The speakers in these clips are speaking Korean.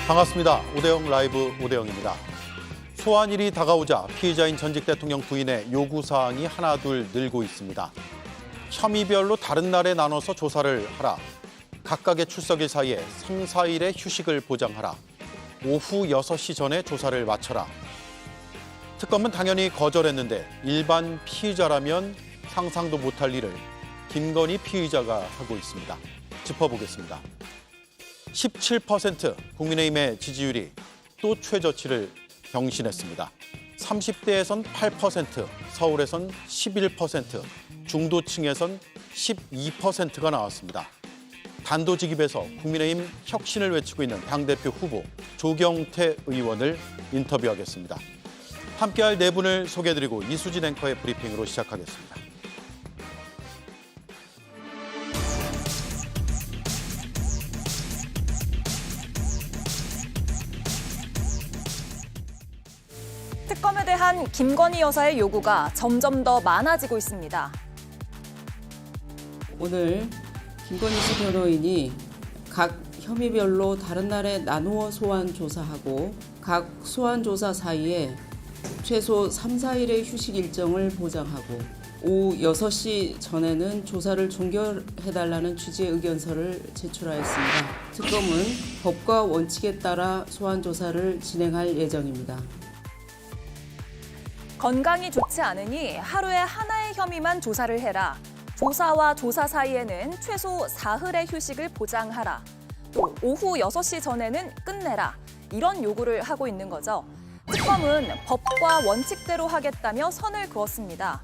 반갑습니다. 오대영 라이브 오대영입니다. 소환일이 다가오자 피의자인 전직 대통령 부인의 요구사항이 하나둘 늘고 있습니다. 혐의별로 다른 날에 나눠서 조사를 하라. 각각의 출석일 사이에 3, 4일의 휴식을 보장하라. 오후 6시 전에 조사를 마쳐라. 특검은 당연히 거절했는데 일반 피의자라면 상상도 못할 일을 김건희 피의자가 하고 있습니다. 짚어보겠습니다. 17% 국민의힘의 지지율이 또 최저치를 경신했습니다. 30대에선 8%, 서울에선 11%, 중도층에선 12%가 나왔습니다. 단도직입에서 국민의힘 혁신을 외치고 있는 당대표 후보 조경태 의원을 인터뷰하겠습니다. 함께할 네 분을 소개해드리고 이수진 앵커의 브리핑으로 시작하겠습니다. 특검에 대한 김건희 여사의 요구가 점점 더 많아지고 있습니다. 오늘 김건희 씨 변호인이 각 혐의별로 다른 날에 나누어 소환 조사하고 각 소환 조사 사이에 최소 3, 4일의 휴식 일정을 보장하고 오후 6시 전에는 조사를 종결해달라는 취지의 의견서를 제출하였습니다. 특검은 법과 원칙에 따라 소환 조사를 진행할 예정입니다. 건강이 좋지 않으니 하루에 하나의 혐의만 조사를 해라. 조사와 조사 사이에는 최소 사흘의 휴식을 보장하라. 또 오후 6시 전에는 끝내라. 이런 요구를 하고 있는 거죠. 특검은 법과 원칙대로 하겠다며 선을 그었습니다.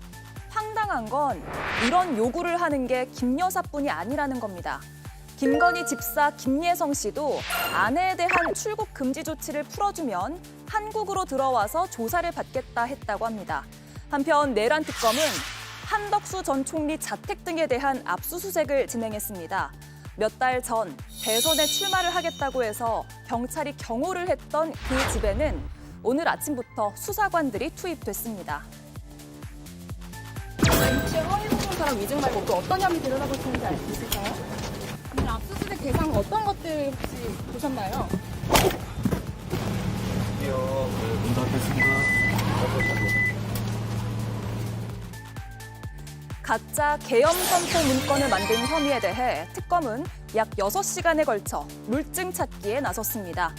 황당한 건 이런 요구를 하는 게 김 여사뿐이 아니라는 겁니다. 김건희 집사 김예성 씨도 아내에 대한 출국 금지 조치를 풀어주면 한국으로 들어와서 조사를 받겠다 했다고 합니다. 한편 내란 특검은 한덕수 전 총리 자택 등에 대한 압수수색을 진행했습니다. 몇 달 전 대선에 출마를 하겠다고 해서 경찰이 경호를 했던 그 집에는 오늘 아침부터 수사관들이 투입됐습니다. 혹시 허위 공문서랑 위증 말고 또 어떤 혐의 들여다볼 텐지 알 수 있을까요? 오늘 압수수색 대상 어떤 것들 혹시 보셨나요? 문 닫겠습니다. 가짜 계엄 선포 문건을 만든 혐의에 대해 특검은 약 6시간에 걸쳐 물증 찾기에 나섰습니다.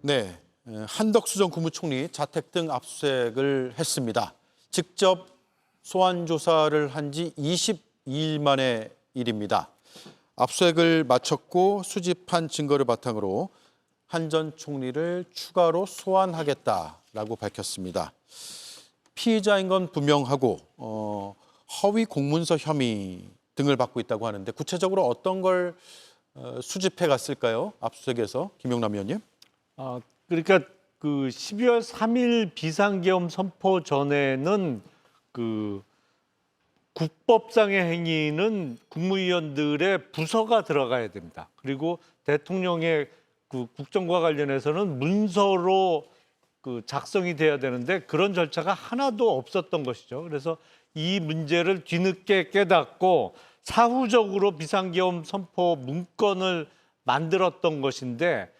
네, 한덕수 전 국무총리 자택 등 압수수색을 했습니다. 직접 소환 조사를 한 지 22일 만의 일입니다. 압수수색을 마쳤고 수집한 증거를 바탕으로 한 전 총리를 추가로 소환하겠다라고 밝혔습니다. 피의자인 건 분명하고 허위 공문서 혐의 등을 받고 있다고 하는데 구체적으로 어떤 걸 수집해 갔을까요? 압수수색에서 김용남 의원님. 그러니까 그 12월 3일 비상계엄 선포 전에는 그 국법상의 행위는 국무위원들의 부서가 들어가야 됩니다. 그리고 대통령의 그 국정과 관련해서는 문서로 그 작성이 돼야 되는데 그런 절차가 하나도 없었던 것이죠. 그래서 이 문제를 뒤늦게 깨닫고 사후적으로 비상계엄 선포 문건을 만들었던 것인데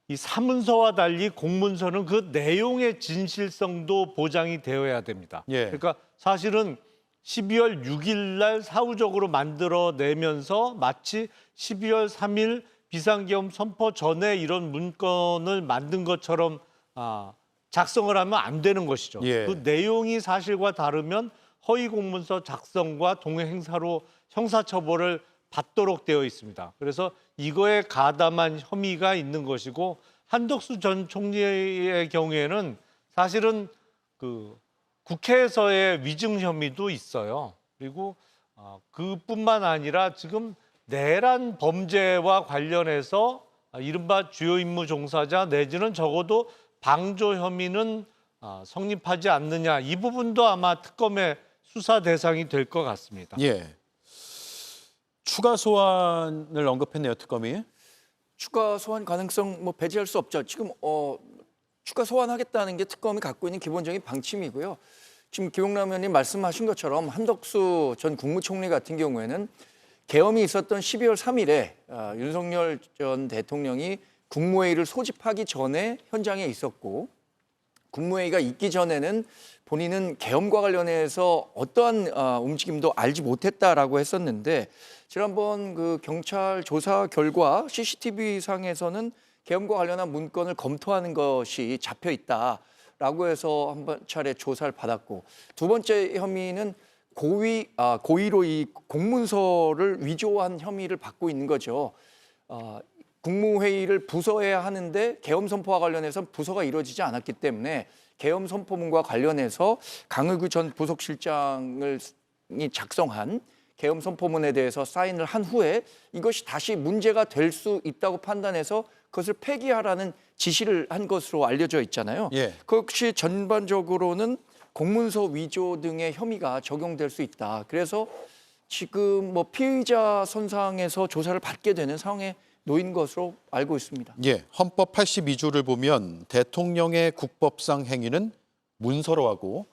이 사문서와 달리 공문서는 그 내용의 진실성도 보장이 되어야 됩니다. 예. 그러니까 사실은 12월 6일 날 사후적으로 만들어내면서 마치 12월 3일 비상계엄 선포 전에 이런 문건을 만든 것처럼 작성을 하면 안 되는 것이죠. 예. 그 내용이 사실과 다르면 허위 공문서 작성과 동행사로 형사처벌을 받도록 되어 있습니다. 그래서 이거에 가담한 혐의가 있는 것이고 한덕수 전 총리의 경우에는 사실은 그 국회에서의 위증 혐의도 있어요. 그리고 그뿐만 아니라 지금 내란 범죄와 관련해서 이른바 주요 임무 종사자 내지는 적어도 방조 혐의는 성립하지 않느냐, 이 부분도 아마 특검의 수사 대상이 될 것 같습니다. 예. 추가 소환을 언급했네요, 특검이. 추가 소환 가능성 배제할 수 없죠. 지금 추가 소환하겠다는 게 특검이 갖고 있는 기본적인 방침이고요. 지금 김용남 의원님 말씀하신 것처럼 한덕수 전 국무총리 같은 경우에는 계엄이 있었던 12월 3일에 윤석열 전 대통령이 국무회의를 소집하기 전에 현장에 있었고 국무회의가 있기 전에는 본인은 계엄과 관련해서 어떠한 움직임도 알지 못했다라고 했었는데 지난번 그 경찰 조사 결과 CCTV 상에서는 계엄과 관련한 문건을 검토하는 것이 잡혀 있다라고 해서 한 차례 조사를 받았고 두 번째 혐의는 고의로 이 공문서를 위조한 혐의를 받고 있는 거죠. 국무회의를 부서해야 하는데 계엄 선포와 관련해서 부서가 이루어지지 않았기 때문에 계엄 선포문과 관련해서 강의구 전 부속실장이 작성한 계엄 선포문에 대해서 사인을 한 후에 이것이 다시 문제가 될 수 있다고 판단해서 그것을 폐기하라는 지시를 한 것으로 알려져 있잖아요. 예. 그것이 전반적으로는 공문서 위조 등의 혐의가 적용될 수 있다. 그래서 지금 뭐 피의자 선상에서 조사를 받게 되는 상황에 놓인 것으로 알고 있습니다. 예, 헌법 82조를 보면 대통령의 국법상 행위는 문서로 하고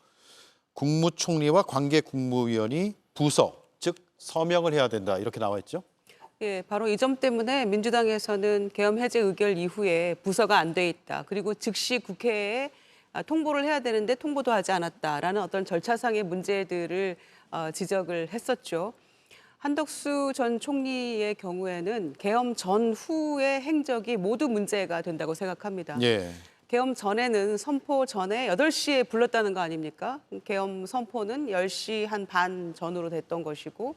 국무총리와 관계 국무위원이 부서, 즉 서명을 해야 된다 이렇게 나와 있죠. 예, 바로 이 점 때문에 민주당에서는 계엄 해제 의결 이후에 부서가 안 돼 있다. 그리고 즉시 국회에 통보를 해야 되는데 통보도 하지 않았다라는 어떤 절차상의 문제들을 지적을 했었죠. 한덕수 전 총리의 경우에는 계엄 전후의 행적이 모두 문제가 된다고 생각합니다. 예. 계엄 전에는 선포 전에 8시에 불렀다는 거 아닙니까? 계엄 선포는 10시 한 반 전후로 됐던 것이고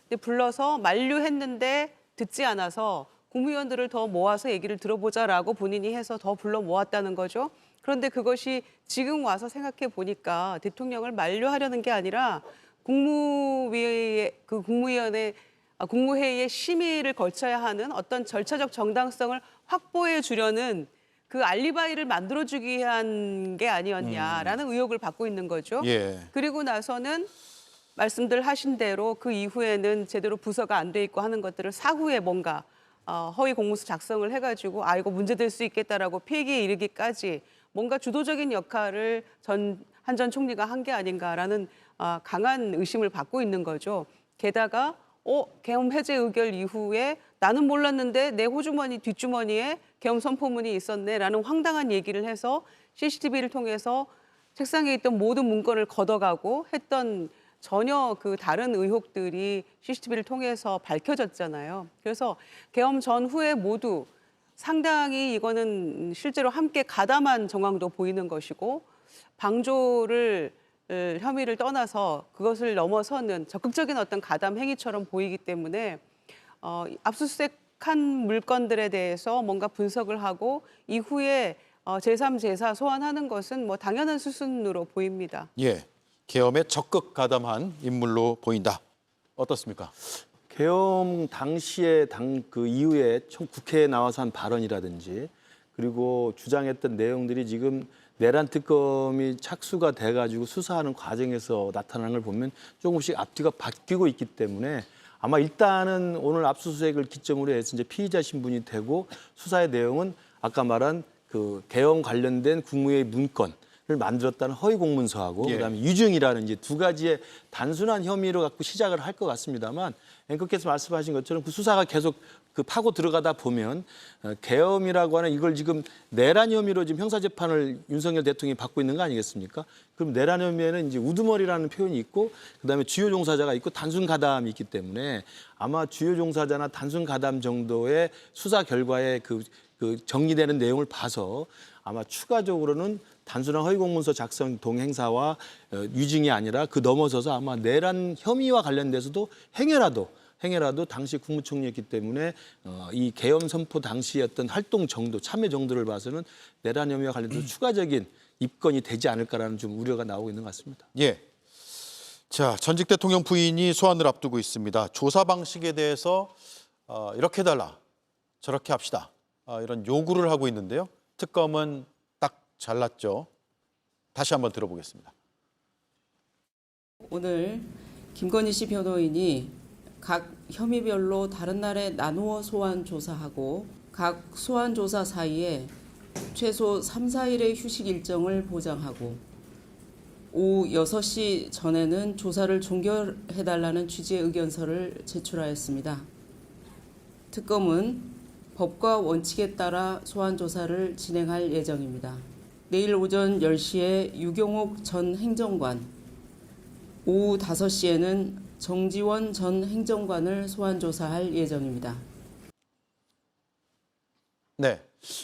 근데 불러서 만류했는데 듣지 않아서 국무위원들을 더 모아서 얘기를 들어보자라고 본인이 해서 더 불러 모았다는 거죠. 그런데 그것이 지금 와서 생각해 보니까 대통령을 만류하려는 게 아니라 국무회의의 심의를 거쳐야 하는 어떤 절차적 정당성을 확보해 주려는 그 알리바이를 만들어주기 위한 게 아니었냐라는 의혹을 받고 있는 거죠. 예. 그리고 나서는 말씀들 하신 대로 그 이후에는 제대로 부서가 안 돼 있고 하는 것들을 사후에 뭔가 허위 공문서 작성을 해가지고 이거 문제될 수 있겠다라고 폐기에 이르기까지 뭔가 주도적인 역할을 한 전 총리가 한 게 아닌가라는 강한 의심을 받고 있는 거죠. 게다가 계엄 해제 의결 이후에 나는 몰랐는데 내 호주머니 뒷주머니에 계엄 선포문이 있었네라는 황당한 얘기를 해서 CCTV를 통해서 책상에 있던 모든 문건을 걷어가고 했던 전혀 그 다른 의혹들이 CCTV를 통해서 밝혀졌잖아요. 그래서 계엄 전후에 모두 상당히 이거는 실제로 함께 가담한 정황도 보이는 것이고 방조를 혐의를 떠나서 그것을 넘어서는 적극적인 어떤 가담 행위처럼 보이기 때문에 압수수색한 물건들에 대해서 뭔가 분석을 하고 이후에 제3, 제4 소환하는 것은 뭐 당연한 수순으로 보입니다. 예. 계엄에 적극 가담한 인물로 보인다. 어떻습니까? 계엄 당시에 그 이후에 국회에 나와서 한 발언이라든지 그리고 주장했던 내용들이 지금 내란 특검이 착수가 돼가지고 수사하는 과정에서 나타나는 걸 보면 조금씩 앞뒤가 바뀌고 있기 때문에 아마 일단은 오늘 압수수색을 기점으로 해서 이제 피의자 신분이 되고 수사의 내용은 아까 말한 그 계엄 관련된 국무회의 문건을 만들었다는 허위 공문서하고 예. 그다음에 유증이라는 이제 두 가지의 단순한 혐의로 갖고 시작을 할 것 같습니다만 앵커께서 말씀하신 것처럼 그 수사가 계속 그 파고 들어가다 보면 계엄이라고 하는 이걸 지금 내란 혐의로 지금 형사재판을 윤석열 대통령이 받고 있는 거 아니겠습니까? 그럼 내란 혐의에는 이제 우두머리라는 표현이 있고 그다음에 주요 종사자가 있고 단순 가담이 있기 때문에 아마 주요 종사자나 단순 가담 정도의 수사 결과에 그 정리되는 내용을 봐서 아마 추가적으로는 단순한 허위공문서 작성 동행사와 유증이 아니라 그 넘어서서 아마 내란 혐의와 관련돼서도 행여라도 당시 국무총리였기 때문에 이 계엄 선포 당시 어떤 활동 정도, 참여 정도를 봐서는 내란 혐의와 관련돼서 추가적인 입건이 되지 않을까라는 좀 우려가 나오고 있는 것 같습니다. 예. 자, 전직 대통령 부인이 소환을 앞두고 있습니다. 조사 방식에 대해서 이렇게 해달라, 저렇게 합시다. 이런 요구를 하고 있는데요. 특검은 딱 잘랐죠. 다시 한번 들어보겠습니다. 오늘 김건희 씨 변호인이 각 혐의별로 다른 날에 나누어 소환 조사하고 각 소환 조사 사이에 최소 3, 4일의 휴식 일정을 보장하고 오후 6시 전에는 조사를 종결해달라는 취지의 의견서를 제출하였습니다. 특검은 법과 원칙에 따라 소환 조사를 진행할 예정입니다. 내일 오전 10시에 유경옥 전 행정관, 오후 5시에는 정지원 전 행정관을 소환 조사할 예정입니다. 네,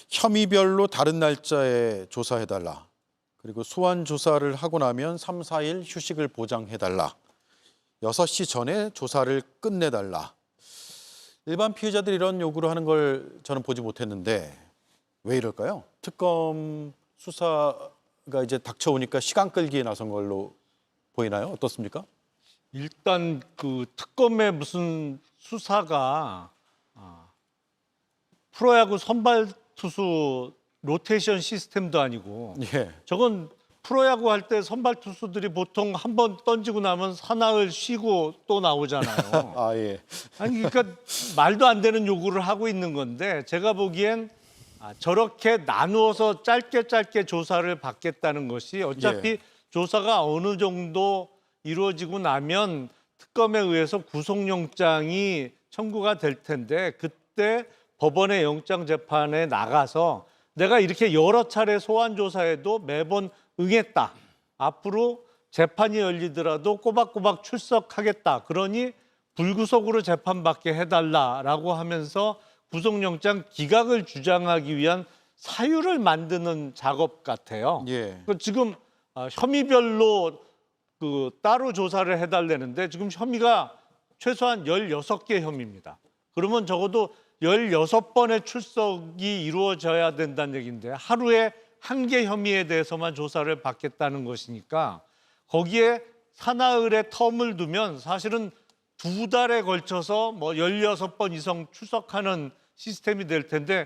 혐의별로 다른 날짜에 조사해달라. 그리고 소환 조사를 하고 나면 3, 4일 휴식을 보장해달라. 6시 전에 조사를 끝내달라. 일반 피의자들이 이런 요구를 하는 걸 저는 보지 못했는데 왜 이럴까요? 특검 수사가 이제 닥쳐오니까 시간 끌기에 나선 걸로 보이나요? 어떻습니까? 일단 그 특검의 무슨 수사가 프로야구 선발 투수 로테이션 시스템도 아니고 예. 저건 프로야구 할 때 선발 투수들이 보통 한 번 던지고 나면 사나흘 쉬고 또 나오잖아요. 아, 예. 아니 그러니까 말도 안 되는 요구를 하고 있는 건데 제가 보기엔 저렇게 나누어서 짧게 조사를 받겠다는 것이 어차피 예. 조사가 어느 정도 이루어지고 나면 특검에 의해서 구속영장이 청구가 될 텐데 그때 법원의 영장 재판에 나가서 내가 이렇게 여러 차례 소환 조사에도 매번 응했다. 앞으로 재판이 열리더라도 꼬박꼬박 출석하겠다. 그러니 불구속으로 재판받게 해달라라고 하면서 구속영장 기각을 주장하기 위한 사유를 만드는 작업 같아요. 예. 지금 혐의별로 그 따로 조사를 해달라는데 지금 혐의가 최소한 16개 혐의입니다. 그러면 적어도 16번의 출석이 이루어져야 된다는 얘기인데 하루에 한 개 혐의에 대해서만 조사를 받겠다는 것이니까 거기에 사나흘의 텀을 두면 사실은 2달에 걸쳐서 뭐 16번 이상 출석하는 시스템이 될 텐데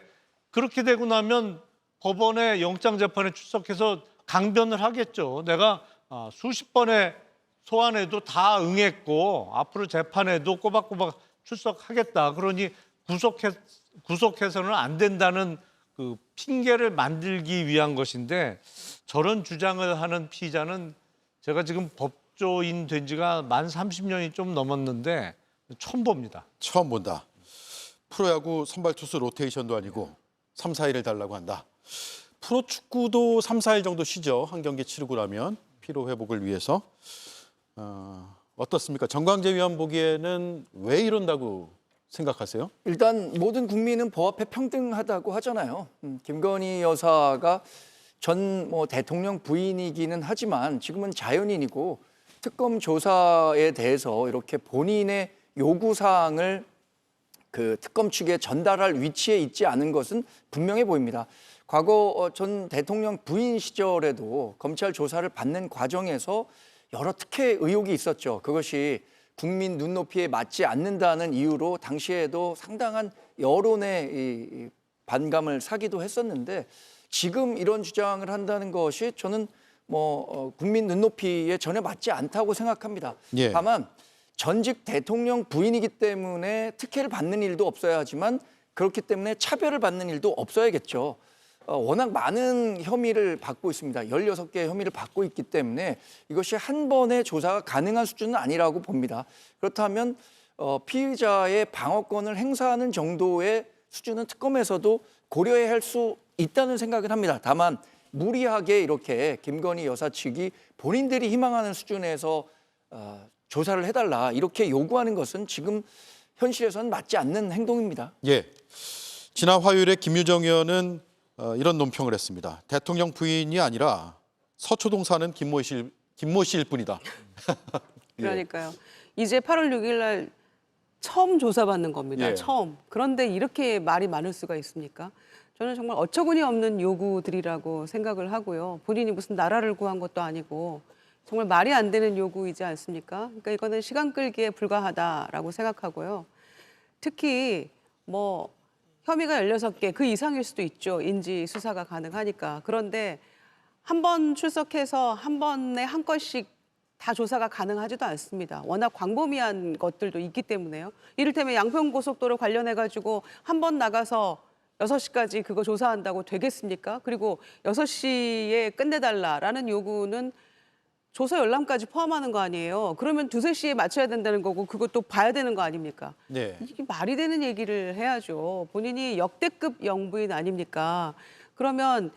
그렇게 되고 나면 법원의 영장재판에 출석해서 강변을 하겠죠. 내가 수십 번의 소환에도 다 응했고 앞으로 재판에도 꼬박꼬박 출석하겠다. 그러니 구속해서는 안 된다는 그 핑계를 만들기 위한 것인데 저런 주장을 하는 피의자는 제가 지금 법조인 된 지가 만 30년이 좀 넘었는데 처음 봅니다. 처음 본다. 프로야구 선발 투수 로테이션도 아니고 3, 4일을 달라고 한다. 프로축구도 3, 4일 정도 쉬죠. 한 경기 치르고 나면 피로 회복을 위해서. 어떻습니까? 정광재 위원 보기에는 왜 이런다고 생각하세요? 일단 모든 국민은 법 앞에 평등하다고 하잖아요. 김건희 여사가 전 대통령 부인이기는 하지만 지금은 자연인이고 특검 조사에 대해서 이렇게 본인의 요구 사항을 그 특검 측에 전달할 위치에 있지 않은 것은 분명해 보입니다. 과거 전 대통령 부인 시절에도 검찰 조사를 받는 과정에서 여러 특혜 의혹이 있었죠. 그것이 국민 눈높이에 맞지 않는다는 이유로 당시에도 상당한 여론의 이 반감을 사기도 했었는데 지금 이런 주장을 한다는 것이 저는 국민 눈높이에 전혀 맞지 않다고 생각합니다. 예. 다만 전직 대통령 부인이기 때문에 특혜를 받는 일도 없어야 하지만 그렇기 때문에 차별을 받는 일도 없어야겠죠. 워낙 많은 혐의를 받고 있습니다. 16개의 혐의를 받고 있기 때문에 이것이 한 번의 조사가 가능한 수준은 아니라고 봅니다. 그렇다면 피의자의 방어권을 행사하는 정도의 수준은 특검에서도 고려해야 할 수 있다는 생각을 합니다. 다만 무리하게 이렇게 김건희 여사 측이 본인들이 희망하는 수준에서 조사를 해달라 이렇게 요구하는 것은 지금 현실에서는 맞지 않는 행동입니다. 예. 지난 화요일에 김유정 의원은 이런 논평을 했습니다. 대통령 부인이 아니라 서초동 사는 김모 씨일 뿐이다. 그러니까요. 이제 8월 6일 날 처음 조사받는 겁니다. 예. 처음. 그런데 이렇게 말이 많을 수가 있습니까? 저는 정말 어처구니 없는 요구들이라고 생각을 하고요. 본인이 무슨 나라를 구한 것도 아니고 정말 말이 안 되는 요구이지 않습니까? 그러니까 이거는 시간 끌기에 불과하다라고 생각하고요. 특히 혐의가 16개 그 이상일 수도 있죠. 인지 수사가 가능하니까. 그런데 한 번 출석해서 한 번에 한 건씩 다 조사가 가능하지도 않습니다. 워낙 광범위한 것들도 있기 때문에요. 이를테면 양평고속도로 관련해가지고 한 번 나가서 6시까지 그거 조사한다고 되겠습니까? 그리고 6시에 끝내달라라는 요구는 조사 열람까지 포함하는 거 아니에요. 그러면 2-3시에 맞춰야 된다는 거고 그것도 봐야 되는 거 아닙니까? 네. 이게 말이 되는 얘기를 해야죠. 본인이 역대급 영부인 아닙니까? 그러면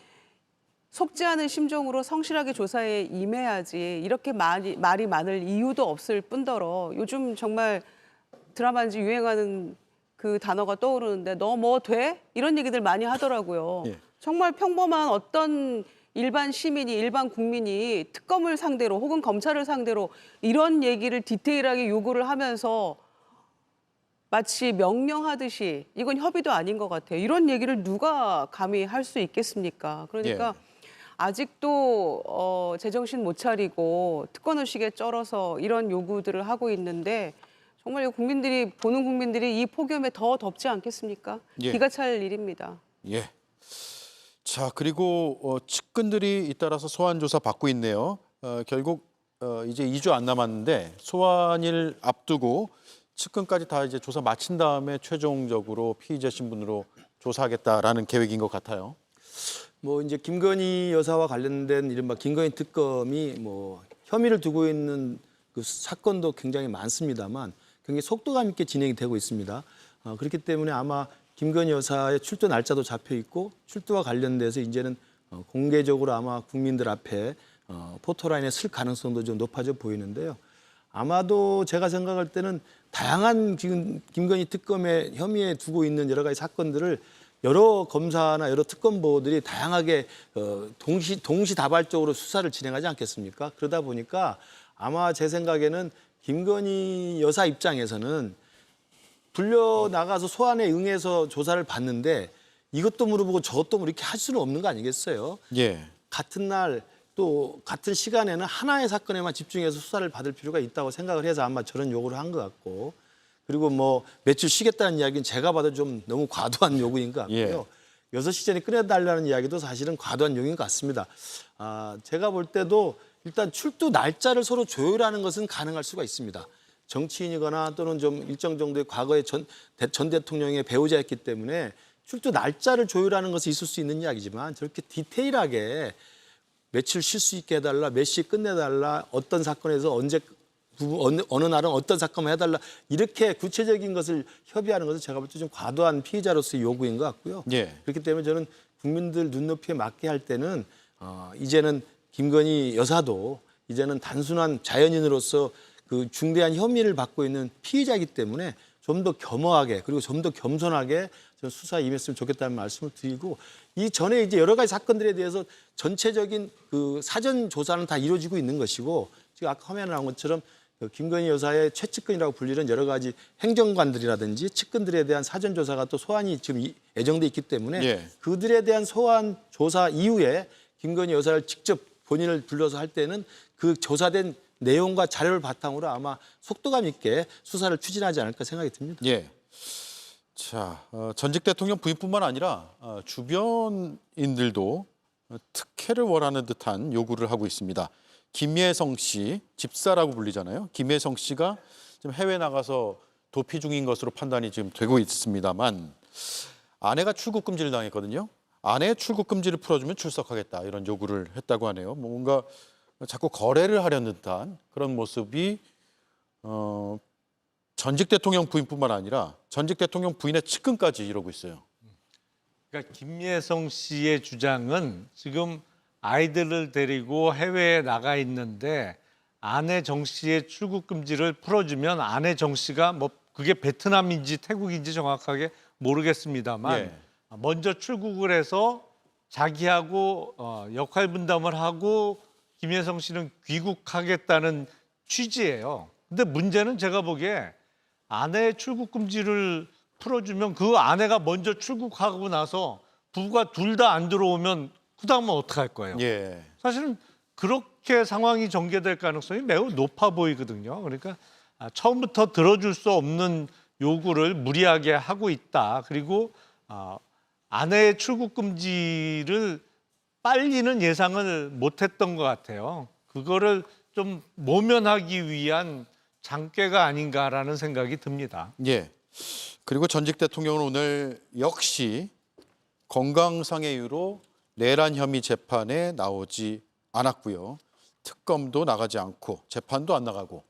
속지 않은 심정으로 성실하게 조사에 임해야지 이렇게 말이 많을 이유도 없을 뿐더러 요즘 정말 드라마인지 유행하는 그 단어가 떠오르는데 너 뭐 돼? 이런 얘기들 많이 하더라고요. 예. 정말 평범한 어떤 일반 시민이 일반 국민이 특검을 상대로 혹은 검찰을 상대로 이런 얘기를 디테일하게 요구를 하면서 마치 명령하듯이 이건 협의도 아닌 것 같아요. 이런 얘기를 누가 감히 할 수 있겠습니까? 그러니까 아직도 제정신 못 차리고 특권 의식에 쩔어서 이런 요구들을 하고 있는데 정말 국민들이 보는 국민들이 이 폭염에 더 덥지 않겠습니까? 예. 기가 찰 일입니다. 예. 자, 그리고 측근들이 잇따라서 소환 조사 받고 있네요. 결국 이제 2주 안 남았는데 소환일 앞두고 측근까지 다 이제 조사 마친 다음에 최종적으로 피의자 신분으로 조사하겠다라는 계획인 것 같아요. 뭐 이제 김건희 여사와 관련된 이른바 김건희 특검이 뭐 혐의를 두고 있는 그 사건도 굉장히 많습니다만 굉장히 속도감 있게 진행이 되고 있습니다. 그렇기 때문에 아마 김건희 여사의 출두 날짜도 잡혀 있고 출두와 관련돼서 이제는 공개적으로 아마 국민들 앞에 포토라인에 쓸 가능성도 좀 높아져 보이는데요. 아마도 제가 생각할 때는 다양한 지금 김건희 특검의 혐의에 두고 있는 여러 가지 사건들을 여러 검사나 여러 특검보들이 다양하게 동시다발적으로 수사를 진행하지 않겠습니까? 그러다 보니까 아마 제 생각에는 김건희 여사 입장에서는 불려 나가서 소환에 응해서 조사를 받는데 이것도 물어보고 저것도 이렇게 할 수는 없는 거 아니겠어요? 예. 같은 날 또 같은 시간에는 하나의 사건에만 집중해서 수사를 받을 필요가 있다고 생각을 해서 아마 저런 요구를 한 것 같고 그리고 뭐 며칠 쉬겠다는 이야기는 제가 봐도 좀 너무 과도한 요구인 것 같고요. 6시 전에 끝내달라는 이야기도 사실은 과도한 요구인 것 같습니다. 제가 볼 때도 일단 출두 날짜를 서로 조율하는 것은 가능할 수가 있습니다. 정치인이거나 또는 좀 일정 정도의 과거의 전 대통령의 배우자였기 때문에 출두 날짜를 조율하는 것이 있을 수 있는 이야기지만 저렇게 디테일하게 며칠 쉴 수 있게 해달라, 몇 시에 끝내달라, 어떤 사건에서 언제 어느 날은 어떤 사건을 해달라 이렇게 구체적인 것을 협의하는 것은 제가 볼 때 좀 과도한 피의자로서의 요구인 것 같고요. 예. 그렇기 때문에 저는 국민들 눈높이에 맞게 할 때는 이제는 김건희 여사도 이제는 단순한 자연인으로서 그 중대한 혐의를 받고 있는 피의자이기 때문에 좀 더 겸허하게 그리고 좀 더 겸손하게 저는 수사에 임했으면 좋겠다는 말씀을 드리고 이 전에 이제 여러 가지 사건들에 대해서 전체적인 그 사전 조사는 다 이루어지고 있는 것이고 지금 아까 화면에 나온 것처럼 김건희 여사의 최측근이라고 불리는 여러 가지 행정관들이라든지 측근들에 대한 사전 조사가 또 소환이 지금 예정돼 있기 때문에 그들에 대한 소환 조사 이후에 김건희 여사를 직접 본인을 불러서 할 때는 그 조사된 내용과 자료를 바탕으로 아마 속도감 있게 수사를 추진하지 않을까 생각이 듭니다. 예. 자, 전직 대통령 부인뿐만 아니라 주변인들도 특혜를 원하는 듯한 요구를 하고 있습니다. 김예성 씨, 집사라고 불리잖아요. 김예성 씨가 지금 해외 나가서 도피 중인 것으로 판단이 지금 되고 있습니다만 아내가 출국 금지를 당했거든요. 아내의 출국 금지를 풀어주면 출석하겠다 이런 요구를 했다고 하네요. 뭔가 자꾸 거래를 하려는 듯한 그런 모습이 전직 대통령 부인뿐만 아니라 전직 대통령 부인의 측근까지 이러고 있어요. 그러니까 김예성 씨의 주장은 지금 아이들을 데리고 해외에 나가 있는데 아내 정 씨의 출국 금지를 풀어주면 아내 정 씨가 뭐 그게 베트남인지 태국인지 정확하게 모르겠습니다만 먼저 출국을 해서 자기하고 역할 분담을 하고 김예성 씨는 귀국하겠다는 취지예요. 근데 문제는 제가 보기에 아내의 출국 금지를 풀어주면 그 아내가 먼저 출국하고 나서 부부가 둘 다 안 들어오면 그다음은 어떻게 할 거예요? 사실은 그렇게 상황이 전개될 가능성이 매우 높아 보이거든요. 그러니까 처음부터 들어줄 수 없는 요구를 무리하게 하고 있다. 그리고 아내의 출국 금지를 빨리는 예상을 못했던 것 같아요. 그거를 좀 모면하기 위한 장꾀가 아닌가라는 생각이 듭니다. 예. 그리고 전직 대통령은 오늘 역시 건강상의 이유로 내란 혐의 재판에 나오지 않았고요. 특검도 나가지 않고 재판도 안 나가고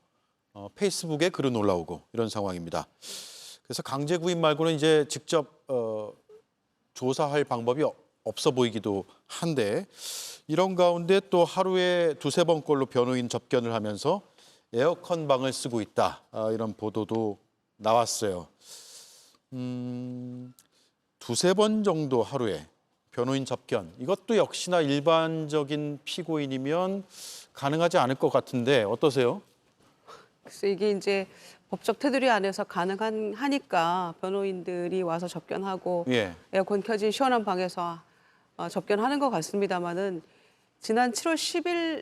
페이스북에 글은 올라오고 이런 상황입니다. 그래서 강제 구인 말고는 이제 직접 조사할 방법이 없어 보이기도 한데 이런 가운데 또 하루에 두세 번꼴로 변호인 접견을 하면서 에어컨 방을 쓰고 있다. 이런 보도도 나왔어요. 두세 번 정도 하루에 변호인 접견. 이것도 역시나 일반적인 피고인이면 가능하지 않을 것 같은데 어떠세요? 그래서 이게 이제 법적 테두리 안에서 가능하니까 변호인들이 와서 접견하고 예. 에어컨 켜진 시원한 방에서 접견하는 것 같습니다만은 지난 7월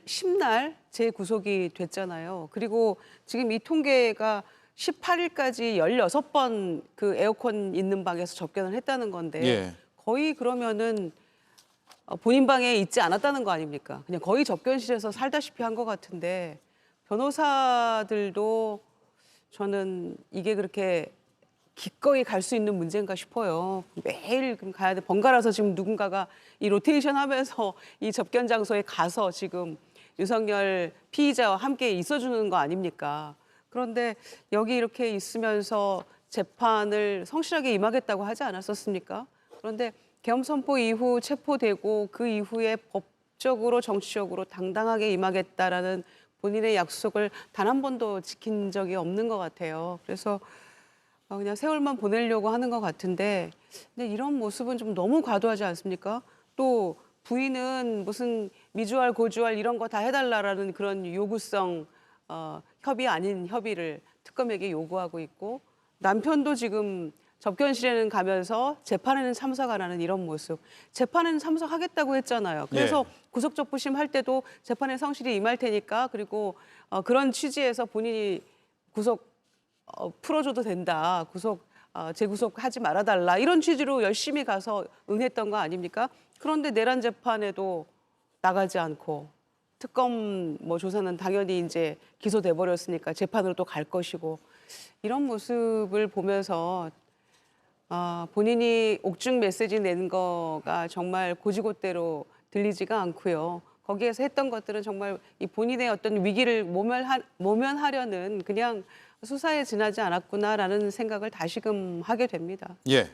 10날 재구속이 됐잖아요. 그리고 지금 이 통계가 18일까지 16번 그 에어컨 있는 방에서 접견을 했다는 건데 예. 거의 그러면은 본인 방에 있지 않았다는 거 아닙니까? 그냥 거의 접견실에서 살다시피 한 것 같은데 변호사들도 저는 이게 그렇게 기꺼이 갈 수 있는 문제인가 싶어요. 매일 그럼 가야 돼. 번갈아서 지금 누군가가 이 로테이션 하면서 이 접견 장소에 가서 지금 윤석열 피의자와 함께 있어주는 거 아닙니까? 그런데 여기 이렇게 있으면서 재판을 성실하게 임하겠다고 하지 않았었습니까? 그런데 계엄 선포 이후 체포되고 그 이후에 법적으로 정치적으로 당당하게 임하겠다라는 본인의 약속을 단 한 번도 지킨 적이 없는 것 같아요. 그래서 그냥 세월만 보내려고 하는 것 같은데 근데 이런 모습은 좀 너무 과도하지 않습니까? 또 부인은 무슨 미주알 고주알 이런 거 다 해달라라는 그런 요구성 협의 아닌 협의를 특검에게 요구하고 있고 남편도 지금 접견실에는 가면서 재판에는 참석 안 하는 이런 모습. 재판에는 참석하겠다고 했잖아요. 그래서 구속적부심 할 때도 재판에 성실히 임할 테니까 그리고 그런 취지에서 본인이 구속 풀어줘도 된다. 재구속하지 말아달라. 이런 취지로 열심히 가서 응했던 거 아닙니까? 그런데 내란 재판에도 나가지 않고 특검 조사는 당연히 이제 기소돼 버렸으니까 재판으로 또 갈 것이고 이런 모습을 보면서 본인이 옥중 메시지 낸 거가 정말 고지고대로 들리지가 않고요. 거기에서 했던 것들은 정말 이 본인의 어떤 위기를 모면하려는 그냥 수사에 지나지 않았구나라는 생각을 다시금 하게 됩니다. 예.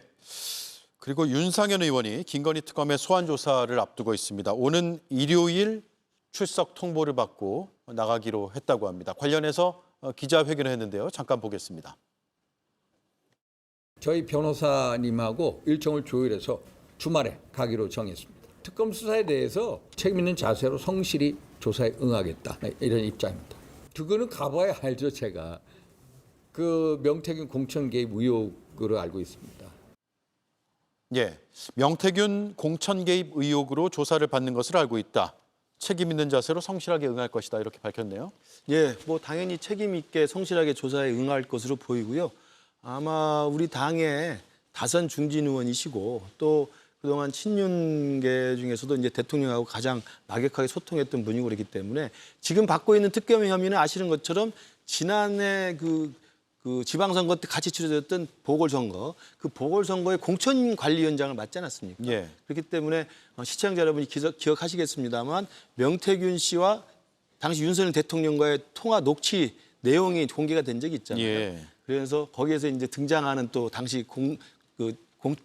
그리고 윤상현 의원이 김건희 특검의 소환 조사를 앞두고 있습니다. 오는 일요일 출석 통보를 받고 나가기로 했다고 합니다. 관련해서 기자회견을 했는데요. 잠깐 보겠습니다. 저희 변호사님하고 일정을 조율해서 주말에 가기로 정했습니다. 특검 수사에 대해서 책임 있는 자세로 성실히 조사에 응하겠다 이런 입장입니다. 그거는 가봐야 알죠. 제가 그 명태균 공천 개입 의혹으로 알고 있습니다. 예, 명태균 공천 개입 의혹으로 조사를 받는 것을 알고 있다. 책임 있는 자세로 성실하게 응할 것이다 이렇게 밝혔네요. 예, 당연히 책임 있게 성실하게 조사에 응할 것으로 보이고요. 아마 우리 당의 다선 중진 의원이시고 또 그동안 친윤계 중에서도 이제 대통령하고 가장 막역하게 소통했던 분이고 그렇기 때문에 지금 받고 있는 특검의 혐의는 아시는 것처럼 지난해 그 지방선거 때 같이 치러졌던 보궐선거, 그 보궐선거의 공천관리위원장을 맡지 않았습니까? 예. 그렇기 때문에 시청자 여러분이 기억하시겠습니다만 명태균 씨와 당시 윤석열 대통령과의 통화 녹취 내용이 공개가 된 적이 있잖아요. 예. 그래서 거기에서 이제 등장하는 또 당시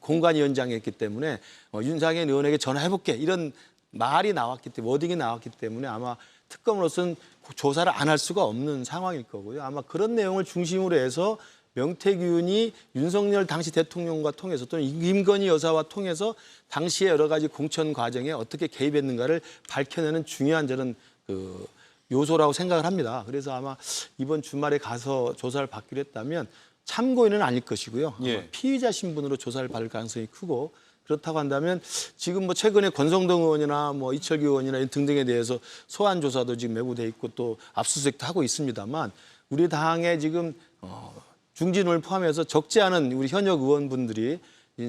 공관위원장이었기 때문에 윤상현 의원에게 전화해볼게 이런 말이 나왔기 때문에 워딩이 나왔기 때문에 아마 특검으로서는 조사를 안 할 수가 없는 상황일 거고요. 아마 그런 내용을 중심으로 해서 명태균이 윤석열 당시 대통령과 통해서 또는 김건희 여사와 통해서 당시의 여러 가지 공천 과정에 어떻게 개입했는가를 밝혀내는 중요한 저는 요소라고 생각을 합니다. 그래서 아마 이번 주말에 가서 조사를 받기로 했다면 참고인은 아닐 것이고요. 아마 예. 피의자 신분으로 조사를 받을 가능성이 크고 그렇다고 한다면 지금 최근에 권성동 의원이나 이철규 의원이나 등등에 대해서 소환 조사도 지금 매구돼 있고 또 압수수색도 하고 있습니다만 우리 당의 지금 중진 의원을 포함해서 적지 않은 우리 현역 의원분들이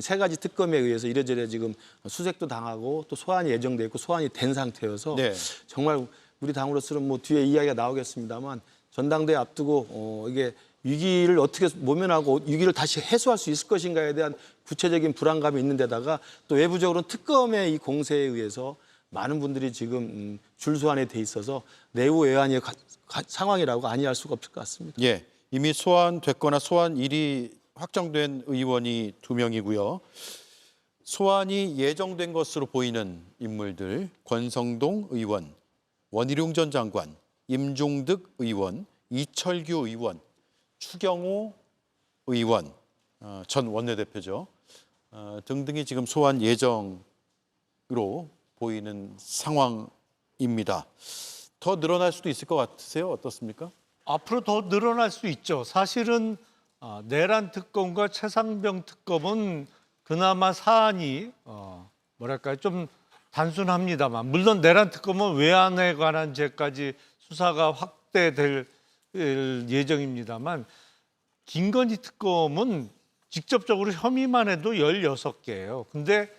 세 가지 특검에 의해서 이래저래 지금 수색도 당하고 또 소환이 예정돼 있고 소환이 된 상태여서 네. 정말 우리 당으로서는 뒤에 이야기가 나오겠습니다만 전당대회 앞두고 이게 위기를 어떻게 모면하고 위기를 다시 해소할 수 있을 것인가에 대한 구체적인 불안감이 있는 데다가 또 외부적으로는 특검의 이 공세에 의해서 많은 분들이 지금 줄소환에 돼 있어서 내후외환의 상황이라고 아니할 수가 없을 것 같습니다. 예, 이미 소환됐거나 소환일이 확정된 의원이 2명이고요. 소환이 예정된 것으로 보이는 인물들 권성동 의원, 원희룡 전 장관, 임종득 의원, 이철규 의원, 추경호 의원, 전 원내대표죠. 등등이 지금 소환 예정으로 보이는 상황입니다. 더 늘어날 수도 있을 것 같으세요? 어떻습니까? 앞으로 더 늘어날 수 있죠. 사실은 내란 특검과 최상병 특검은 그나마 사안이 뭐랄까요, 좀 단순합니다만, 물론 내란 특검은 외환에 관한 죄까지 수사가 확대될 예정입니다만, 김건희 특검은 직접적으로 혐의만 해도 16개예요. 근데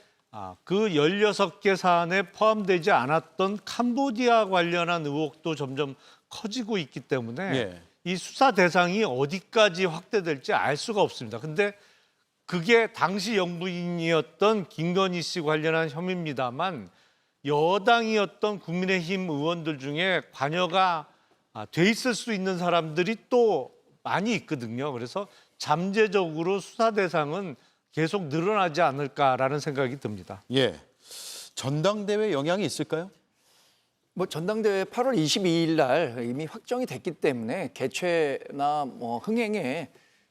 그 16개 사안에 포함되지 않았던 캄보디아 관련한 의혹도 점점 커지고 있기 때문에 예. 이 수사 대상이 어디까지 확대될지 알 수가 없습니다. 근데 그게 당시 영부인이었던 김건희 씨 관련한 혐의입니다만, 여당이었던 국민의힘 의원들 중에 관여가 돼 있을 수 있는 사람들이 또 많이 있거든요. 그래서 잠재적으로 수사 대상은 계속 늘어나지 않을까라는 생각이 듭니다. 예, 전당대회 영향이 있을까요? 뭐 전당대회 8월 22일 날 이미 확정이 됐기 때문에 개최나 뭐 흥행에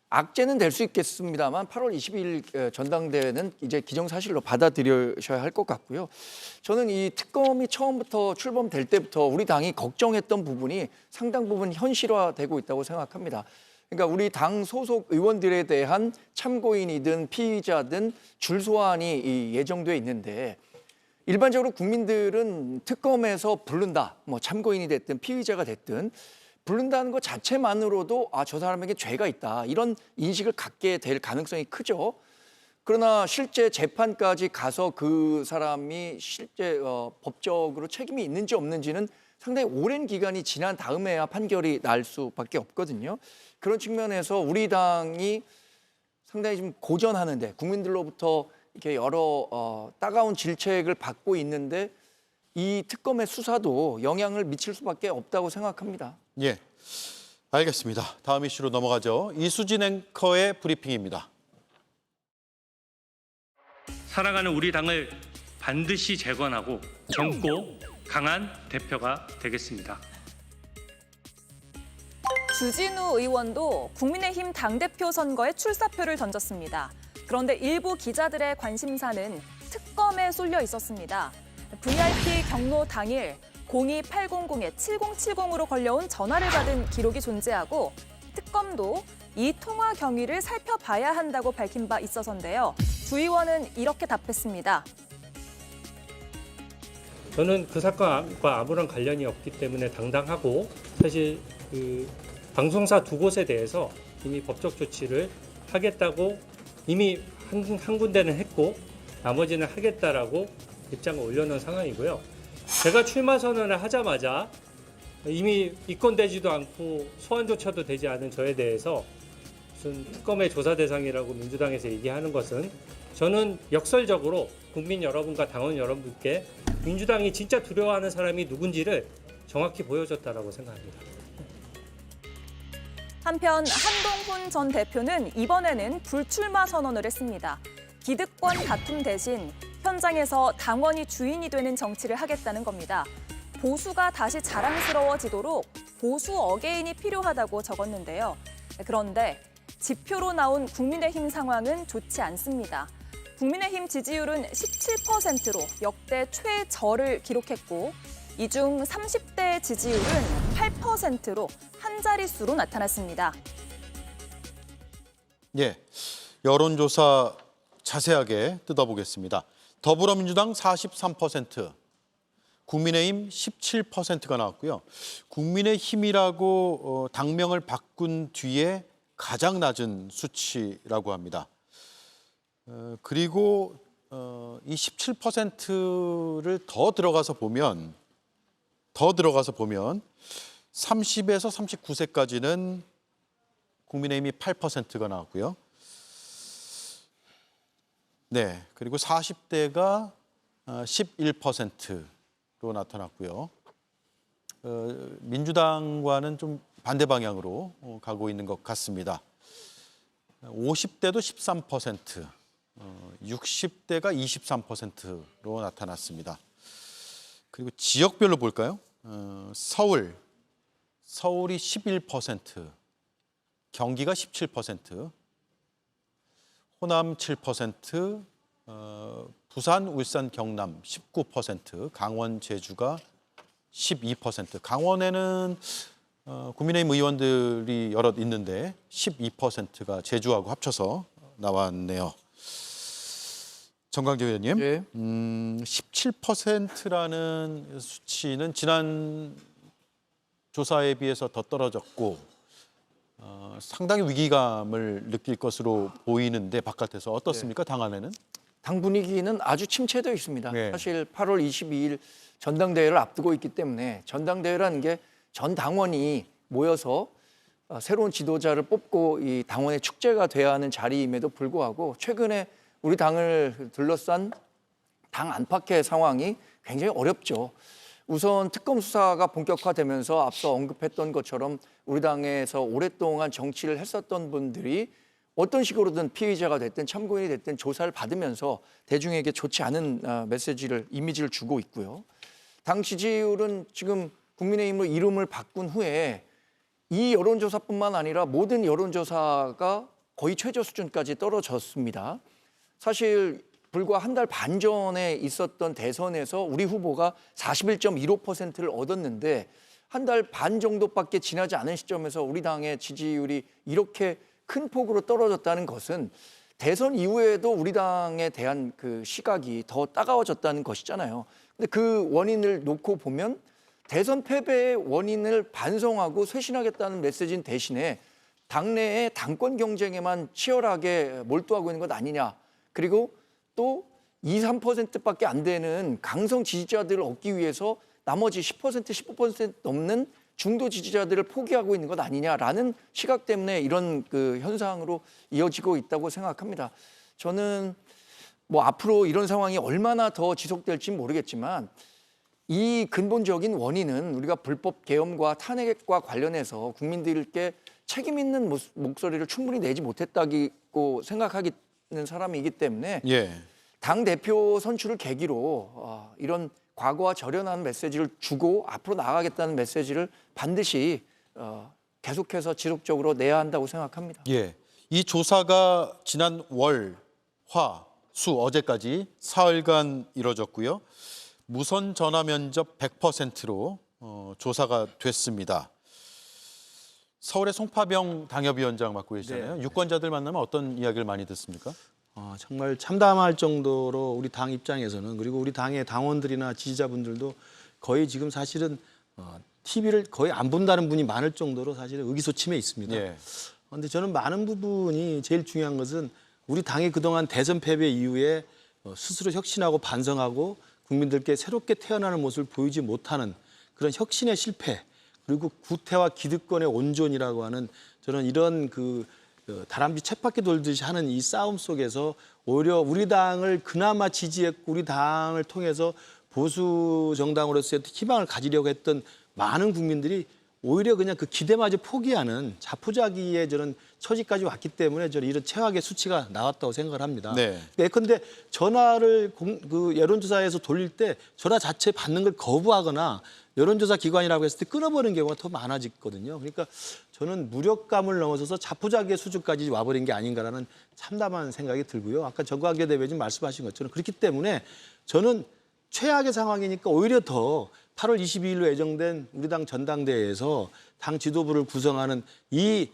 악재는 될 수 있겠습니다만 8월 22일 전당대회는 이제 기정사실로 받아들여셔야 할 것 같고요. 저는 이 특검이 처음부터 출범될 때부터 우리 당이 걱정했던 부분이 상당 부분 현실화되고 있다고 생각합니다. 그러니까 우리 당 소속 의원들에 대한 참고인이든 피의자든 줄소환이 예정돼 있는데, 일반적으로 국민들은 특검에서 부른다, 뭐 참고인이 됐든 피의자가 됐든 부른다는 것 자체만으로도 저 사람에게 죄가 있다, 이런 인식을 갖게 될 가능성이 크죠. 그러나 실제 재판까지 가서 그 사람이 실제 법적으로 책임이 있는지 없는지는 상당히 오랜 기간이 지난 다음에야 판결이 날 수밖에 없거든요. 그런 측면에서 우리 당이 상당히 좀 고전하는데, 국민들로부터 이렇게 여러 따가운 질책을 받고 있는데 이 특검의 수사도 영향을 미칠 수밖에 없다고 생각합니다. 예, 알겠습니다. 다음 이슈로 넘어가죠. 이수진 앵커의 브리핑입니다. 살아가는 우리 당을 반드시 재건하고 젊고 강한 대표가 되겠습니다. 주진우 의원도 국민의힘 당대표 선거에 출사표를 던졌습니다. 그런데 일부 기자들의 관심사는 특검에 쏠려 있었습니다. VIP 경로 당일 02800-7070으로 걸려온 전화를 받은 기록이 존재하고, 특검도 이 통화 경위를 살펴봐야 한다고 밝힌 바 있어서인데요. 주 의원은 이렇게 답했습니다. 저는 그 사건과 아무런 관련이 없기 때문에 당당하고, 사실 그 방송사 두 곳에 대해서 이미 법적 조치를 하겠다고 이미 한 군데는 했고 나머지는 하겠다라고 입장을 올려놓은 상황이고요. 제가 출마 선언을 하자마자 이미 입건되지도 않고 소환조차도 되지 않은 저에 대해서 무슨 특검의 조사 대상이라고 민주당에서 얘기하는 것은, 저는 역설적으로 국민 여러분과 당원 여러분께 민주당이 진짜 두려워하는 사람이 누군지를 정확히 보여줬다라고 생각합니다. 한편 한동훈 전 대표는 이번에는 불출마 선언을 했습니다. 기득권 다툼 대신 현장에서 당원이 주인이 되는 정치를 하겠다는 겁니다. 보수가 다시 자랑스러워지도록 보수 어게인이 필요하다고 적었는데요. 그런데 지표로 나온 국민의힘 상황은 좋지 않습니다. 국민의힘 지지율은 17%로 역대 최저를 기록했고, 이 중 30대 지지율은 8%로 한 자릿수로 나타났습니다. 예, 여론조사 자세하게 뜯어보겠습니다. 더불어민주당 43%, 국민의힘 17%가 나왔고요. 국민의힘이라고 당명을 바꾼 뒤에 가장 낮은 수치라고 합니다. 그리고 이 17%를 더 들어가서 보면 30에서 39세까지는 국민의힘이 8%가 나왔고요. 네, 그리고 40대가 11%, 나타났고요. 민주당과는 좀 반대 방향으로 가고 있는 것 같습니다. 50대도 13%, 60대가 23%로 나타났습니다. 그리고 지역별로 볼까요? 서울이 11%, 경기가 17%, 호남 7%, 부산, 울산, 경남 19%, 강원, 제주가 12%. 강원에는 국민의힘 의원들이 여럿 있는데 12%가 제주하고 합쳐서 나왔네요. 정광재 의원님, 예. 17%라는 수치는 지난 조사에 비해서 더 떨어졌고 상당히 위기감을 느낄 것으로 보이는데 바깥에서 어떻습니까? 당 안에는? 당 분위기는 아주 침체되어 있습니다. 네. 사실 8월 22일 전당대회를 앞두고 있기 때문에 전당대회라는 게 전 당원이 모여서 새로운 지도자를 뽑고 이 당원의 축제가 돼야 하는 자리임에도 불구하고 최근에 우리 당을 둘러싼 당 안팎의 상황이 굉장히 어렵죠. 우선 특검 수사가 본격화되면서 앞서 언급했던 것처럼 우리 당에서 오랫동안 정치를 했었던 분들이 어떤 식으로든 피의자가 됐든 참고인이 됐든 조사를 받으면서 대중에게 좋지 않은 메시지를, 이미지를 주고 있고요. 당 지지율은 지금 국민의힘으로 이름을 바꾼 후에 이 여론조사뿐만 아니라 모든 여론조사가 거의 최저 수준까지 떨어졌습니다. 사실 불과 한 달 반 전에 있었던 대선에서 우리 후보가 41.15%를 얻었는데 한 달 반 정도밖에 지나지 않은 시점에서 우리 당의 지지율이 이렇게 큰 폭으로 떨어졌다는 것은 대선 이후에도 우리 당에 대한 그 시각이 더 따가워졌다는 것이잖아요. 근데 그 원인을 놓고 보면 대선 패배의 원인을 반성하고 쇄신하겠다는 메시지인 대신에 당내의 당권 경쟁에만 치열하게 몰두하고 있는 것 아니냐. 그리고 또 2, 3%밖에 안 되는 강성 지지자들을 얻기 위해서 나머지 10%, 15% 넘는 중도 지지자들을 포기하고 있는 것 아니냐라는 시각 때문에 이런 그 현상으로 이어지고 있다고 생각합니다. 저는 뭐 앞으로 이런 상황이 얼마나 더 지속될지 모르겠지만 이 근본적인 원인은 우리가 불법 계엄과 탄핵과 관련해서 국민들께 책임 있는 목소리를 충분히 내지 못했다고 생각하는 사람이기 때문에 당 대표 선출을 계기로 이런 과거와 절연한 메시지를 주고 앞으로 나아가겠다는 메시지를 반드시 계속해서 지속적으로 내야 한다고 생각합니다. 예, 이 조사가 지난 월, 화, 수 어제까지 사흘간 이뤄졌고요. 무선 전화 면접 100%로 조사가 됐습니다. 서울의 송파병 당협위원장 맡고 계시잖아요. 유권자들 만나면 어떤 이야기를 많이 듣습니까? 정말 참담할 정도로 우리 당 입장에서는, 그리고 우리 당의 당원들이나 지지자분들도 거의 지금 사실은 TV를 거의 안 본다는 분이 많을 정도로 사실은 의기소침해 있습니다. 그런데 저는 많은 부분이 제일 중요한 것은 우리 당이 그동안 대선 패배 이후에 스스로 혁신하고 반성하고 국민들께 새롭게 태어나는 모습을 보이지 못하는 그런 혁신의 실패, 그리고 구태와 기득권의 온전이라고 하는 저는 이런 다람쥐 쳇바퀴 돌듯이 하는 이 싸움 속에서 오히려 우리 당을 그나마 지지했고 우리 당을 통해서 보수 정당으로서의 희망을 가지려고 했던 많은 국민들이 오히려 그냥 그 기대마저 포기하는 자포자기의 저런 처지까지 왔기 때문에 저는 이런 최악의 수치가 나왔다고 생각을 합니다. 예컨대 전화를 여론조사에서 돌릴 때 전화 자체 받는 걸 거부하거나 여론조사 기관이라고 했을 때 끊어버리는 경우가 더 많아졌거든요. 그러니까 저는 무력감을 넘어서서 자포자기의 수준까지 와버린 게 아닌가라는 참담한 생각이 들고요. 아까 정광재 대변인 말씀하신 것처럼 그렇기 때문에 저는 최악의 상황이니까 오히려 더 8월 22일로 예정된 우리 당 전당대회에서 당 지도부를 구성하는 이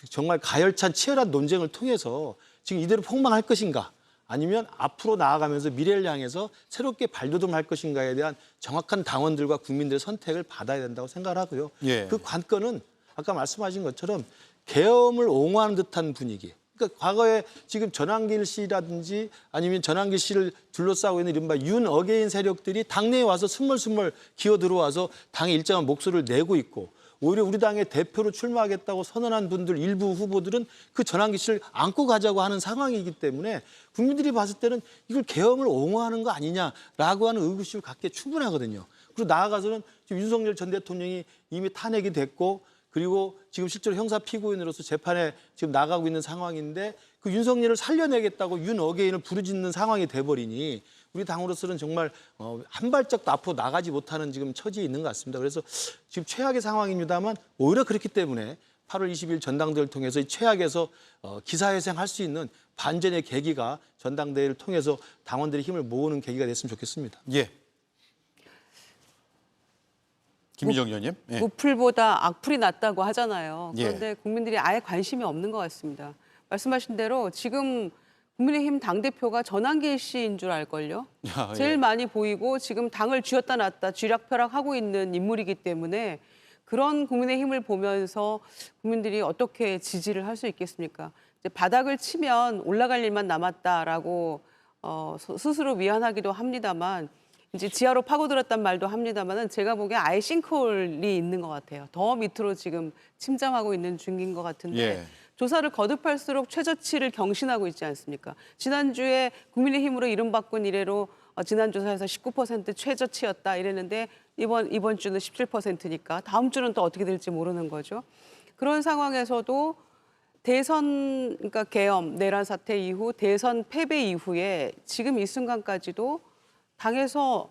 정말 가열찬 치열한 논쟁을 통해서 지금 이대로 폭망할 것인가, 아니면 앞으로 나아가면서 미래를 향해서 새롭게 발돋움을 할 것인가에 대한 정확한 당원들과 국민들의 선택을 받아야 된다고 생각을 하고요. 그 관건은 아까 말씀하신 것처럼 계엄을 옹호하는 듯한 분위기. 그러니까 과거에 지금 전환길 씨라든지 아니면 전환길 씨를 둘러싸고 있는 이른바 윤 어게인 세력들이 당내에 와서 스멀스멀 기어 들어와서 당의 일정한 목소리를 내고 있고, 오히려 우리 당의 대표로 출마하겠다고 선언한 분들 일부 후보들은 그 전환길 씨를 안고 가자고 하는 상황이기 때문에 국민들이 봤을 때는 이걸 계엄을 옹호하는 거 아니냐라고 하는 의구심을 갖기에 충분하거든요. 그리고 나아가서는 지금 윤석열 전 대통령이 이미 탄핵이 됐고 그리고 지금 실제로 형사 피고인으로서 재판에 지금 나가고 있는 상황인데 그 윤석열을 살려내겠다고 윤어게인을 부르짖는 상황이 돼버리니 우리 당으로서는 정말 한 발짝도 앞으로 나가지 못하는 지금 처지에 있는 것 같습니다. 그래서 지금 최악의 상황입니다만 오히려 그렇기 때문에 8월 20일 전당대회를 통해서 이 최악에서 기사회생할 수 있는 반전의 계기가 전당대회를 통해서 당원들의 힘을 모으는 계기가 됐으면 좋겠습니다. 예. 김민정 의원님. 예. 무풀보다 악플이 낫다고 하잖아요. 예. 그런데 국민들이 아예 관심이 없는 것 같습니다. 말씀하신 대로 지금 국민의힘 당대표가 전환길 씨인 줄 알걸요. 아, 제일 예. 많이 보이고 지금 당을 쥐었다 놨다 쥐락펴락하고 있는 인물이기 때문에 그런 국민의힘을 보면서 국민들이 어떻게 지지를 할 수 있겠습니까? 이제 바닥을 치면 올라갈 일만 남았다라고 스스로 위안하기도 합니다만 이제 지하로 파고들었단 말도 합니다만은 제가 보기엔 아예 싱크홀이 있는 것 같아요. 더 밑으로 지금 침잠하고 있는 중인 것 같은데 예. 조사를 거듭할수록 최저치를 경신하고 있지 않습니까? 지난주에 국민의힘으로 이름 바꾼 이래로 지난 조사에서 19% 최저치였다 이랬는데 이번 주는 17%니까 다음 주는 또 어떻게 될지 모르는 거죠. 그런 상황에서도 대선 그러니까 계엄 내란 사태 이후 대선 패배 이후에 지금 이 순간까지도 당에서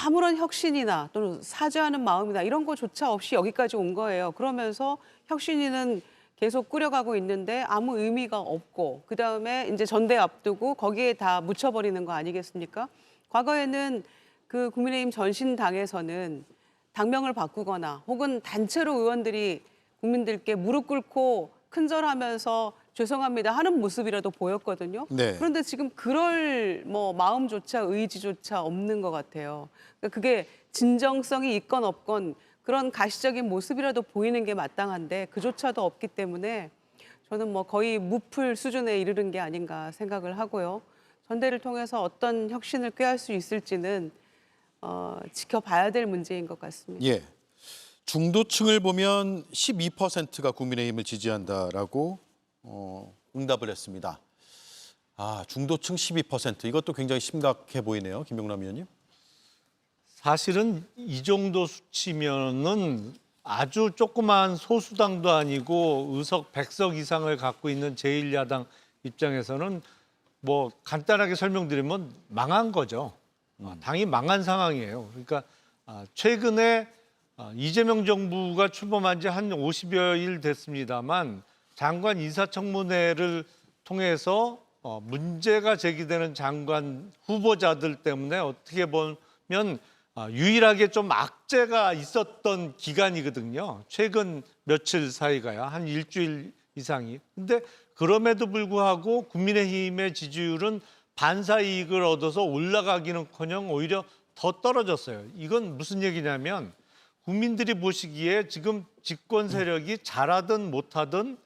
아무런 혁신이나 또는 사죄하는 마음이나 이런 거조차 없이 여기까지 온 거예요. 그러면서 혁신위는 계속 꾸려가고 있는데 아무 의미가 없고 그다음에 이제 전대 앞두고 거기에 다 묻혀버리는 거 아니겠습니까? 과거에는 그 국민의힘 전신당에서는 당명을 바꾸거나 혹은 단체로 의원들이 국민들께 무릎 꿇고 큰절하면서 죄송합니다 하는 모습이라도 보였거든요. 네. 그런데 지금 그럴 마음조차 의지조차 없는 것 같아요. 그러니까 그게 진정성이 있건 없건 그런 가시적인 모습이라도 보이는 게 마땅한데 그조차도 없기 때문에 저는 거의 무풀 수준에 이르는 게 아닌가 생각을 하고요. 전대를 통해서 어떤 혁신을 꾀할 수 있을지는 지켜봐야 될 문제인 것 같습니다. 예. 중도층을 보면 12%가 국민의힘을 지지한다라고 응답을 했습니다. 아, 중도층 12%. 이것도 굉장히 심각해 보이네요. 김병남 의원님. 사실은 이 정도 수치면은 아주 조그만 소수당도 아니고 의석 100석 이상을 갖고 있는 제1야당 입장에서는 간단하게 설명드리면 망한 거죠. 당이 망한 상황이에요. 그러니까 최근에 이재명 정부가 출범한 지 한 50여일 됐습니다만 장관 인사청문회를 통해서 문제가 제기되는 장관 후보자들 때문에 어떻게 보면 유일하게 좀 악재가 있었던 기간이거든요. 최근 며칠 사이가요. 한 일주일 이상이. 근데 그럼에도 불구하고 국민의힘의 지지율은 반사 이익을 얻어서 올라가기는커녕 오히려 더 떨어졌어요. 이건 무슨 얘기냐면 국민들이 보시기에 지금 집권 세력이 잘하든 못하든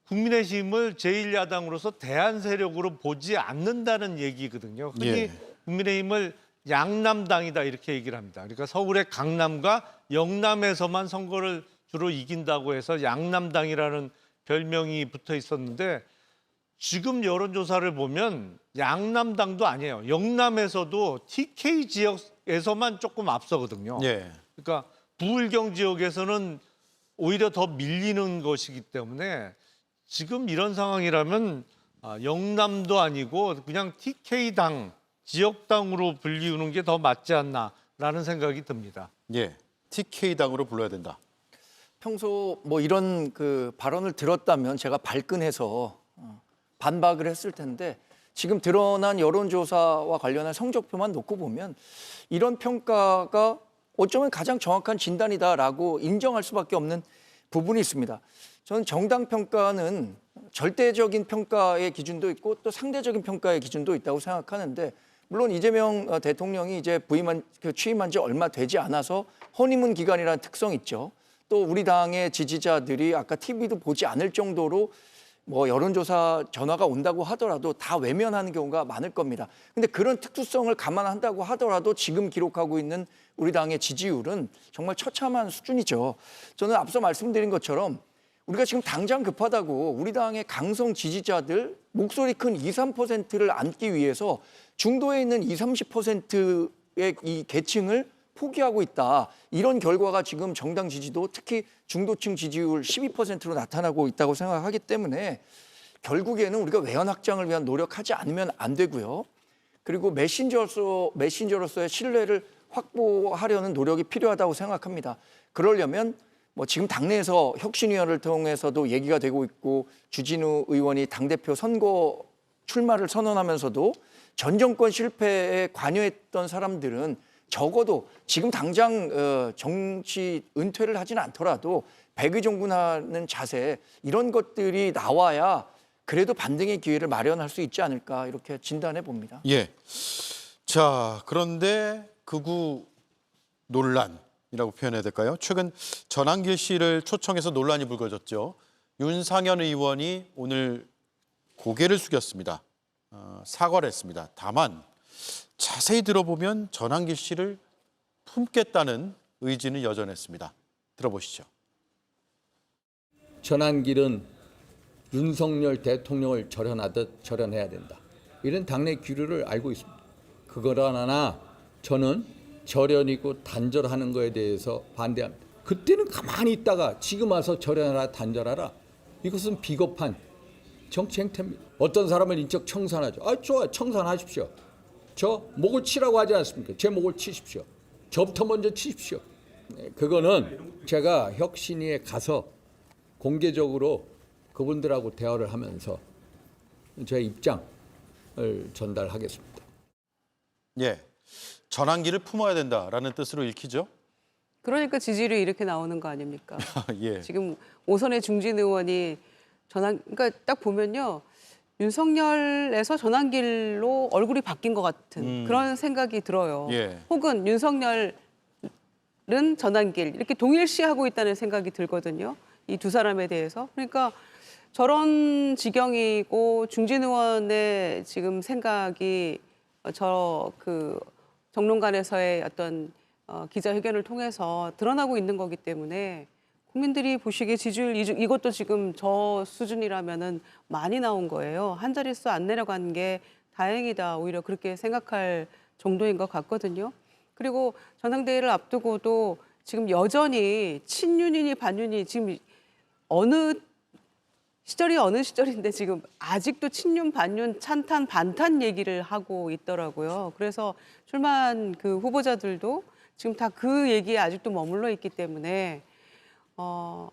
국민의힘을 제1야당으로서 대안 세력으로 보지 않는다는 얘기거든요. 흔히 예. 국민의힘을 양남당이다 이렇게 얘기를 합니다. 그러니까 서울의 강남과 영남에서만 선거를 주로 이긴다고 해서 양남당이라는 별명이 붙어 있었는데 지금 여론조사를 보면 양남당도 아니에요. 영남에서도 TK 지역에서만 조금 앞서거든요. 예. 그러니까 부울경 지역에서는 오히려 더 밀리는 것이기 때문에 지금 이런 상황이라면 영남도 아니고 그냥 TK당, 지역당으로 불리우는 게 더 맞지 않나라는 생각이 듭니다. 예. TK당으로 불러야 된다. 평소 이런 그 발언을 들었다면 제가 발끈해서 반박을 했을 텐데 지금 드러난 여론조사와 관련한 성적표만 놓고 보면 이런 평가가 어쩌면 가장 정확한 진단이다라고 인정할 수밖에 없는 부분이 있습니다. 저는 정당 평가는 절대적인 평가의 기준도 있고 또 상대적인 평가의 기준도 있다고 생각하는데 물론 이재명 대통령이 이제 취임한 지 얼마 되지 않아서 허니문 기간이라는 특성이 있죠. 또 우리 당의 지지자들이 아까 TV도 보지 않을 정도로 여론조사 전화가 온다고 하더라도 다 외면하는 경우가 많을 겁니다. 근데 그런 특수성을 감안한다고 하더라도 지금 기록하고 있는 우리 당의 지지율은 정말 처참한 수준이죠. 저는 앞서 말씀드린 것처럼 우리가 지금 당장 급하다고 우리 당의 강성 지지자들 목소리 큰 2, 3%를 안기 위해서 중도에 있는 20, 30%의 이 계층을 포기하고 있다. 이런 결과가 지금 정당 지지도 특히 중도층 지지율 12%로 나타나고 있다고 생각하기 때문에 결국에는 우리가 외연 확장을 위한 노력하지 않으면 안 되고요. 그리고 메신저로서의 신뢰를 확보하려는 노력이 필요하다고 생각합니다. 그러려면 뭐 지금 당내에서 혁신위원회를 통해서도 얘기가 되고 있고 주진우 의원이 당대표 선거 출마를 선언하면서도 전 정권 실패에 관여했던 사람들은 적어도 지금 당장 정치 은퇴를 하지는 않더라도 백의종군하는 자세 이런 것들이 나와야 그래도 반등의 기회를 마련할 수 있지 않을까 이렇게 진단해 봅니다. 예. 자, 그런데 극우 논란이라고 표현해야 될까요? 최근 전한길 씨를 초청해서 논란이 불거졌죠. 윤상현 의원이 오늘 고개를 숙였습니다. 사과를 했습니다. 다만 자세히 들어보면 전한길 씨를 품겠다는 의지는 여전했습니다. 들어보시죠. 전한길은 윤석열 대통령을 절연하듯 절연해야 된다. 이런 당내 기류를 알고 있습니다. 그러나 저는 절연이고 단절하는 거에 대해서 반대합니다. 그때는 가만히 있다가 지금 와서 절연하라 단절하라. 이것은 비겁한 정치 행태입니다. 어떤 사람을 인적 청산하죠. 좋아요. 청산하십시오. 저 목을 치라고 하지 않습니까? 제 목을 치십시오. 저부터 먼저 치십시오. 그거는 제가 혁신위에 가서 공개적으로 그분들하고 대화를 하면서 제 입장을 전달하겠습니다. 예, 전한길을 품어야 된다라는 뜻으로 읽히죠? 그러니까 지지율이 이렇게 나오는 거 아닙니까? 예. 지금 오선의 중진 의원이 그러니까 딱 보면요. 윤석열에서 전한길로 얼굴이 바뀐 것 같은 그런 생각이 들어요. 예. 혹은 윤석열은 전한길 이렇게 동일시하고 있다는 생각이 들거든요. 이 두 사람에 대해서. 그러니까 저런 지경이고 중진 의원의 지금 생각이 정론관에서의 어떤 기자회견을 통해서 드러나고 있는 거기 때문에 국민들이 보시기에 지지율 이것도 지금 저 수준이라면은 많이 나온 거예요. 한 자릿수 안 내려간 게 다행이다. 오히려 그렇게 생각할 정도인 것 같거든요. 그리고 전당대회를 앞두고도 지금 여전히 친윤이니 반윤이 지금 어느 시절인데 지금 아직도 친윤, 반윤, 찬탄, 반탄 얘기를 하고 있더라고요. 그래서 출마한 그 후보자들도 지금 다 그 얘기에 아직도 머물러 있기 때문에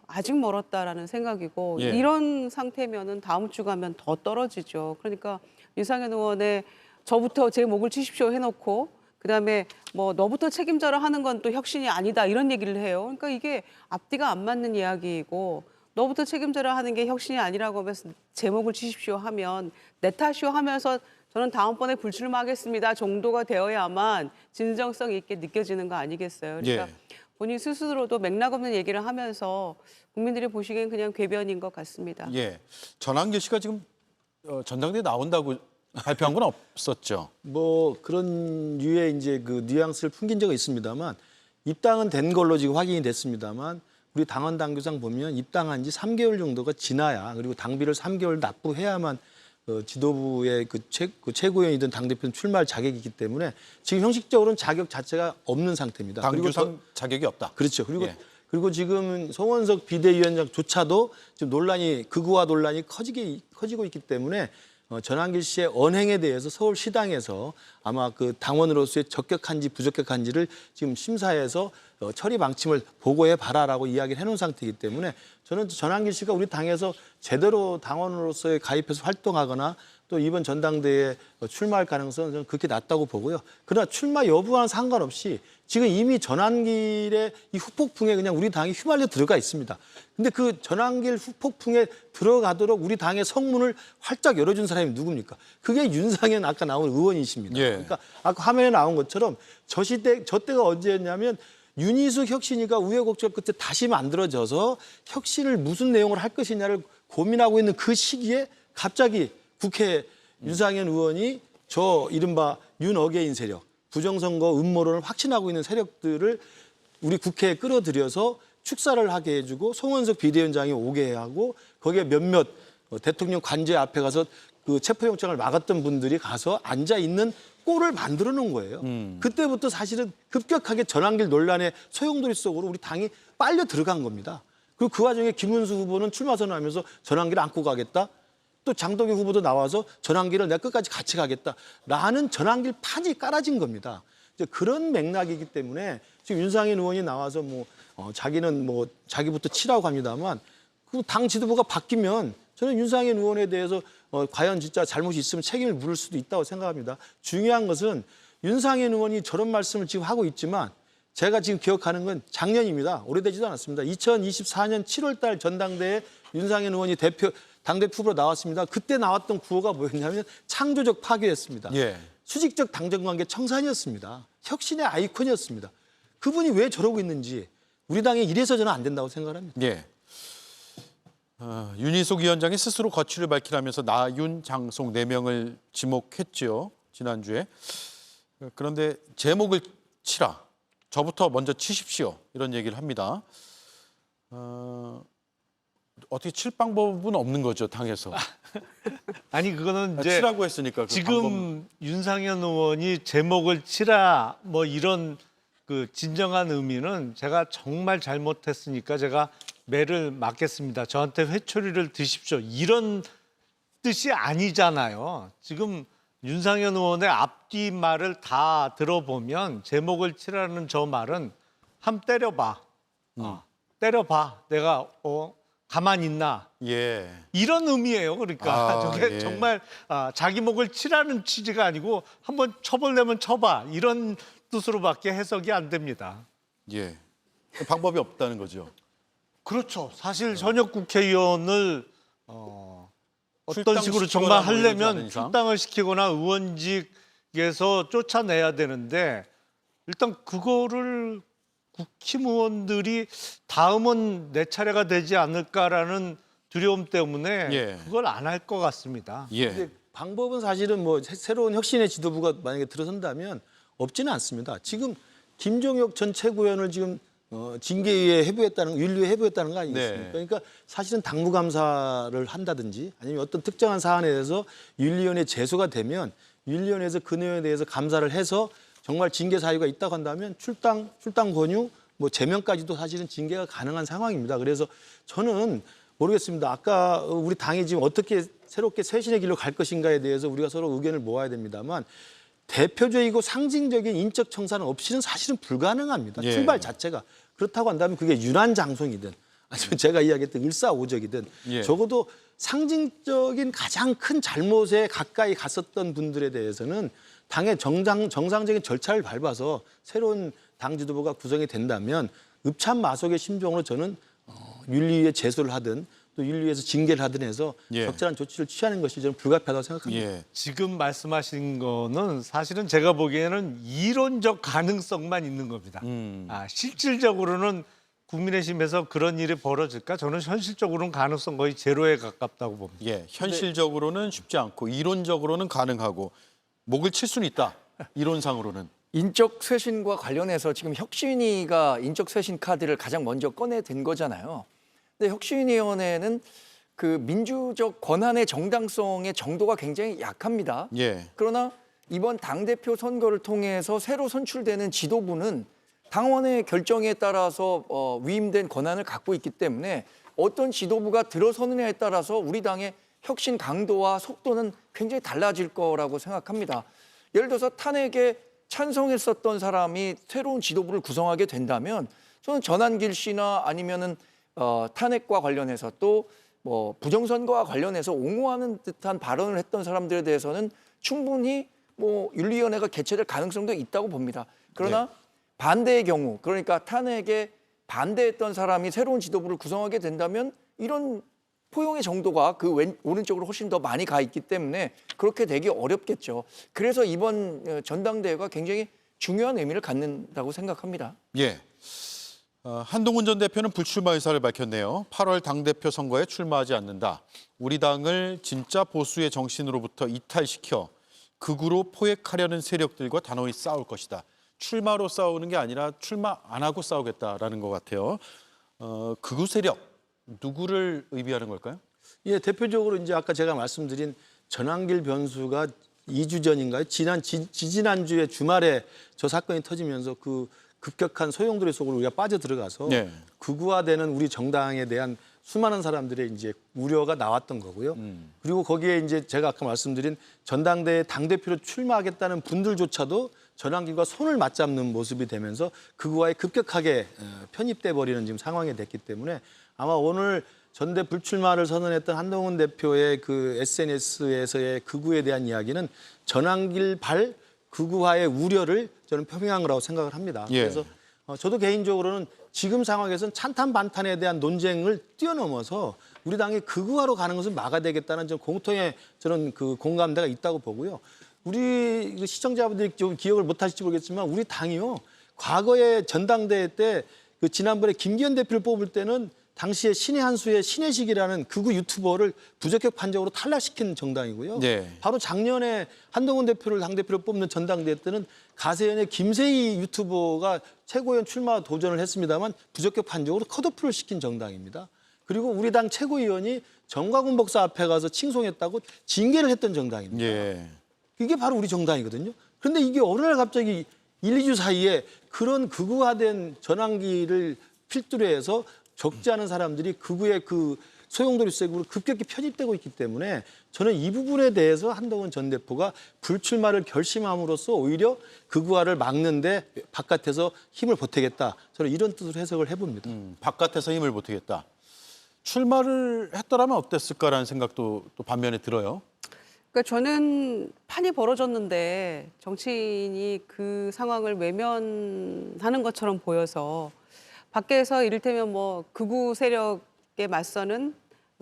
아직 멀었다라는 생각이고 예. 이런 상태면은 다음 주 가면 더 떨어지죠. 그러니까 윤상현 의원의 저부터 제 목을 치십시오 해놓고 그다음에 뭐 너부터 책임져라 하는 건 또 혁신이 아니다 이런 얘기를 해요. 그러니까 이게 앞뒤가 안 맞는 이야기이고 너부터 책임져라 하는 게 혁신이 아니라고 하면서 제목을 치십시오 하면 내 탓이오 하면서 저는 다음번에 불출마하겠습니다 정도가 되어야만 진정성 있게 느껴지는 거 아니겠어요. 그러니까 예. 본인 스스로도 맥락 없는 얘기를 하면서 국민들이 보시기엔 그냥 궤변인 것 같습니다. 예. 전한길 씨가 지금 전당대회 나온다고 발표한 건 없었죠. 뭐 그런 류의 이제 그 뉘앙스를 풍긴 적은 있습니다만 입당은 된 걸로 지금 확인이 됐습니다만 우리 당원 당규상 보면 입당한 지 3개월 정도가 지나야 그리고 당비를 3개월 납부해야만 지도부의 그 최고위원이든 당대표는 출마할 자격이 있기 때문에 지금 형식적으로는 자격 자체가 없는 상태입니다. 당규상 자격이 없다. 그렇죠. 예. 그리고 지금 송원석 비대위원장조차도 지금 극우화 논란이 커지고 있기 때문에 전한길 씨의 언행에 대해서 서울시당에서 아마 그 당원으로서의 적격한지 부적격한지를 지금 심사해서 처리 방침을 보고해 봐라라고 이야기를 해놓은 상태이기 때문에 저는 전한길 씨가 우리 당에서 제대로 당원으로서의 가입해서 활동하거나 또 이번 전당대회에 출마할 가능성은 저는 그렇게 낮다고 보고요. 그러나 출마 여부와는 상관없이 지금 이미 전한길의 이 후폭풍에 그냥 우리 당이 휘말려 들어가 있습니다. 근데 그 전한길 후폭풍에 들어가도록 우리 당의 성문을 활짝 열어준 사람이 누굽니까? 그게 윤상현 아까 나온 의원이십니다. 예. 그러니까 아까 화면에 나온 것처럼 저 때가 언제였냐면 윤희숙 혁신위가 우여곡절 끝에 다시 만들어져서 혁신을 무슨 내용을 할 것이냐를 고민하고 있는 그 시기에 갑자기 국회 윤상현 의원이 저 이른바 윤어게인 세력, 부정선거 음모론을 확신하고 있는 세력들을 우리 국회에 끌어들여서 축사를 하게 해주고 송원석 비대위원장이 오게 하고 거기에 몇몇 대통령 관제 앞에 가서 그 체포영장을 막았던 분들이 가서 앉아 있는 꼴을 만들어 놓은 거예요. 그때부터 사실은 급격하게 전환길 논란의 소용돌이 속으로 우리 당이 빨려 들어간 겁니다. 그리고 그 와중에 김문수 후보는 출마 선언하면서 전환기를 안고 가겠다. 또 장동희 후보도 나와서 전환기를 내가 끝까지 같이 가겠다라는 전환길 판이 깔아진 겁니다. 이제 그런 맥락이기 때문에 지금 윤상현 의원이 나와서 자기는 자기부터 치라고 합니다만 그 당 지도부가 바뀌면 저는 윤상현 의원에 대해서 과연 진짜 잘못이 있으면 책임을 물을 수도 있다고 생각합니다. 중요한 것은 윤상현 의원이 저런 말씀을 지금 하고 있지만 제가 지금 기억하는 건 작년입니다. 오래되지도 않았습니다. 2024년 7월 달 전당대회 윤상현 의원이 당대표 후보로 나왔습니다. 그때 나왔던 구호가 뭐였냐면 창조적 파괴였습니다. 예. 수직적 당정관계 청산이었습니다. 혁신의 아이콘이었습니다. 그분이 왜 저러고 있는지 우리 당에 이래서 저는 안 된다고 생각합니다. 예. 윤희숙 위원장이 스스로 거취를 밝히라면서 나윤, 장송 4명을 지목했죠. 지난주에. 그런데 제목을 치라. 저부터 먼저 치십시오. 이런 얘기를 합니다. 어떻게 칠 방법은 없는 거죠, 당에서. 아니 그거는 이제 치라고 했으니까. 지금 윤상현 의원이 제목을 치라 뭐 이런 그 진정한 의미는 제가 정말 잘못했으니까 제가 매를 맞겠습니다. 저한테 회초리를 드십시오. 이런 뜻이 아니잖아요. 지금 윤상현 의원의 앞뒤 말을 다 들어보면 제목을 치라는 저 말은 함 때려봐. 때려봐. 내가 가만히 있나. 예. 이런 의미예요. 그러니까 저게 예. 정말 자기 목을 치라는 취지가 아니고 한번 쳐볼려면 쳐봐. 이런 뜻으로밖에 해석이 안 됩니다. 예. 방법이 없다는 거죠. 그렇죠. 사실 현역 국회의원을 어떤 식으로 출당시키거나 정말 뭐 이러지 않은 하려면 이상? 출당을 시키거나 의원직에서 쫓아내야 되는데 일단 그거를 국힘의원들이 다음은 내 차례가 되지 않을까라는 두려움 때문에 예. 그걸 안 할 것 같습니다. 예. 근데 방법은 사실은 새로운 혁신의 지도부가 만약에 들어선다면 없지는 않습니다. 지금 김종혁 전 최고위원을 지금 징계위에 회부했다는 윤리위에 회부했다는 거 아니겠습니까? 네. 그러니까 사실은 당무감사를 한다든지 아니면 어떤 특정한 사안에 대해서 윤리위원회에 제소가 되면 윤리위원회에서 그 내용에 대해서 감사를 해서 정말 징계 사유가 있다고 한다면 출당 권유, 제명까지도 사실은 징계가 가능한 상황입니다. 그래서 저는 모르겠습니다. 아까 우리 당이 지금 어떻게 새롭게 쇄신의 길로 갈 것인가에 대해서 우리가 서로 의견을 모아야 됩니다만 대표적이고 상징적인 인적 청산은 없이는 사실은 불가능합니다. 예. 출발 자체가. 그렇다고 한다면 그게 윤한장송이든 아니면 제가 이야기했던 일사오적이든 예. 적어도 상징적인 가장 큰 잘못에 가까이 갔었던 분들에 대해서는 당의 정상적인 절차를 밟아서 새로운 당 지도부가 구성이 된다면 읍참마속의 심정으로 저는 윤리위에 제소를 하든 또 윤리위에서 징계를 하든 해서 예. 적절한 조치를 취하는 것이 저는 불가피하다고 생각합니다. 예. 지금 말씀하신 거는 사실은 제가 보기에는 이론적 가능성만 있는 겁니다. 실질적으로는 국민의힘에서 그런 일이 벌어질까? 저는 현실적으로는 가능성 거의 제로에 가깝다고 봅니다. 예. 현실적으로는 쉽지 않고 이론적으로는 가능하고 목을 칠 수는 있다. 이론상으로는. 인적 쇄신과 관련해서 지금 혁신위가 인적 쇄신 카드를 가장 먼저 꺼내든 거잖아요. 근데 혁신위원회는 그 민주적 권한의 정당성의 정도가 굉장히 약합니다. 예. 그러나 이번 당대표 선거를 통해서 새로 선출되는 지도부는 당원의 결정에 따라서 위임된 권한을 갖고 있기 때문에 어떤 지도부가 들어서느냐에 따라서 우리 당의 혁신 강도와 속도는 굉장히 달라질 거라고 생각합니다. 예를 들어서 탄핵에 찬성했었던 사람이 새로운 지도부를 구성하게 된다면 저는 전한길 씨나 아니면은 탄핵과 관련해서 또 부정선거와 관련해서 옹호하는 듯한 발언을 했던 사람들에 대해서는 충분히 윤리위원회가 개최될 가능성도 있다고 봅니다. 그러나 반대의 경우, 그러니까 탄핵에 반대했던 사람이 새로운 지도부를 구성하게 된다면 이런 포용의 정도가 그 오른쪽으로 훨씬 더 많이 가 있기 때문에 그렇게 되기 어렵겠죠. 그래서 이번 전당대회가 굉장히 중요한 의미를 갖는다고 생각합니다. 예. 한동훈 전 대표는 불출마 의사를 밝혔네요. 8월 당대표 선거에 출마하지 않는다. 우리 당을 진짜 보수의 정신으로부터 이탈시켜 극우로 포획하려는 세력들과 단호히 싸울 것이다. 출마로 싸우는 게 아니라 출마 안 하고 싸우겠다라는 것 같아요. 극우 세력, 누구를 의미하는 걸까요? 예, 대표적으로 이제 아까 제가 말씀드린 전환길 변수가 2주 전인가요? 지지난주에 주말에 저 사건이 터지면서 그 급격한 소용돌이 속으로 우리가 빠져들어가서 네. 극우화되는 우리 정당에 대한 수많은 사람들의 이제 우려가 나왔던 거고요. 그리고 거기에 이제 제가 아까 말씀드린 전당대회 당대표로 출마하겠다는 분들조차도 전환길과 손을 맞잡는 모습이 되면서 극우화에 급격하게 편입돼 버리는 지금 상황이 됐기 때문에 아마 오늘 전대 불출마를 선언했던 한동훈 대표의 그 SNS에서의 극우에 대한 이야기는 전환길 발 극우화의 우려를 저는 표명한 거라고 생각을 합니다. 예. 그래서 저도 개인적으로는 지금 상황에서는 찬탄 반탄에 대한 논쟁을 뛰어넘어서 우리 당이 극우화로 가는 것을 막아야되겠다는 좀 공통의 저는 그 공감대가 있다고 보고요. 우리 그 시청자분들이 좀 기억을 못하실지 모르겠지만 우리 당이요. 과거에 전당대회 때 그 지난번에 김기현 대표를 뽑을 때는 당시에 신의 한수의 신혜식이라는 극우 유튜버를 부적격 판정으로 탈락시킨 정당이고요. 네. 바로 작년에 한동훈 대표를 당대표로 뽑는 전당대회 때는 가세연의 김세희 유튜버가 최고위원 출마 도전을 했습니다만 부적격 판정으로 컷오프를 시킨 정당입니다. 그리고 우리 당 최고위원이 정광훈 목사 앞에 가서 칭송했다고 징계를 했던 정당입니다. 예. 이게 바로 우리 정당이거든요. 그런데 이게 어느 날 갑자기 1, 2주 사이에 그런 극우화된 전환기를 필두로 해서 적지 않은 사람들이 극우의 그 소용돌이 색으로 급격히 편입되고 있기 때문에 저는 이 부분에 대해서 한동훈 전 대표가 불출마를 결심함으로써 오히려 극우화를 막는데 바깥에서 힘을 보태겠다. 저는 이런 뜻으로 해석을 해봅니다. 바깥에서 힘을 보태겠다. 출마를 했더라면 어땠을까라는 생각도 또 반면에 들어요. 그러니까 저는 판이 벌어졌는데 정치인이 그 상황을 외면하는 것처럼 보여서 밖에서 이를테면 뭐 극우 세력에 맞서는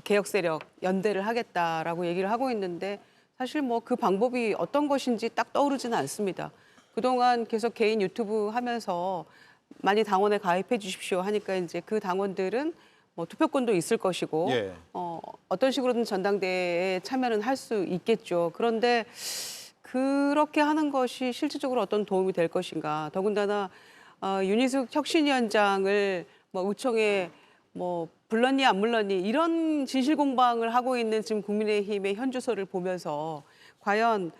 개혁 세력 연대를 하겠다라고 얘기를 하고 있는데 사실 뭐 그 방법이 어떤 것인지 딱 떠오르지는 않습니다. 그동안 계속 개인 유튜브 하면서 많이 당원에 가입해 주십시오 하니까 이제 그 당원들은 뭐 투표권도 있을 것이고 예. 어떤 식으로든 전당대회에 참여는 할 수 있겠죠. 그런데 그렇게 하는 것이 실질적으로 어떤 도움이 될 것인가. 더군다나 윤희숙 혁신위원장을 뭐 의총에 뭐 불렀니 안 불렀니 이런 진실 공방을 하고 있는 지금 국민의힘의 현주소를 보면서 과연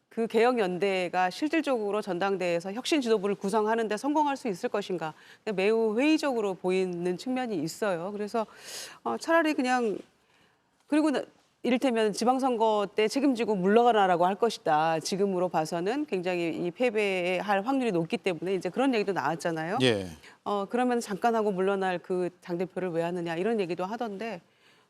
그 개혁연대가 실질적으로 전당대회에서 혁신 지도부를 구성하는 데 성공할 수 있을 것인가 매우 회의적으로 보이는 측면이 있어요. 그래서 차라리 그냥 그리고 이를테면 지방선거 때 책임지고 물러가라라고 할 것이다. 지금으로 봐서는 굉장히 이 패배할 확률이 높기 때문에 이제 그런 얘기도 나왔잖아요. 예. 그러면 잠깐 하고 물러날 그 당대표를 왜 하느냐 이런 얘기도 하던데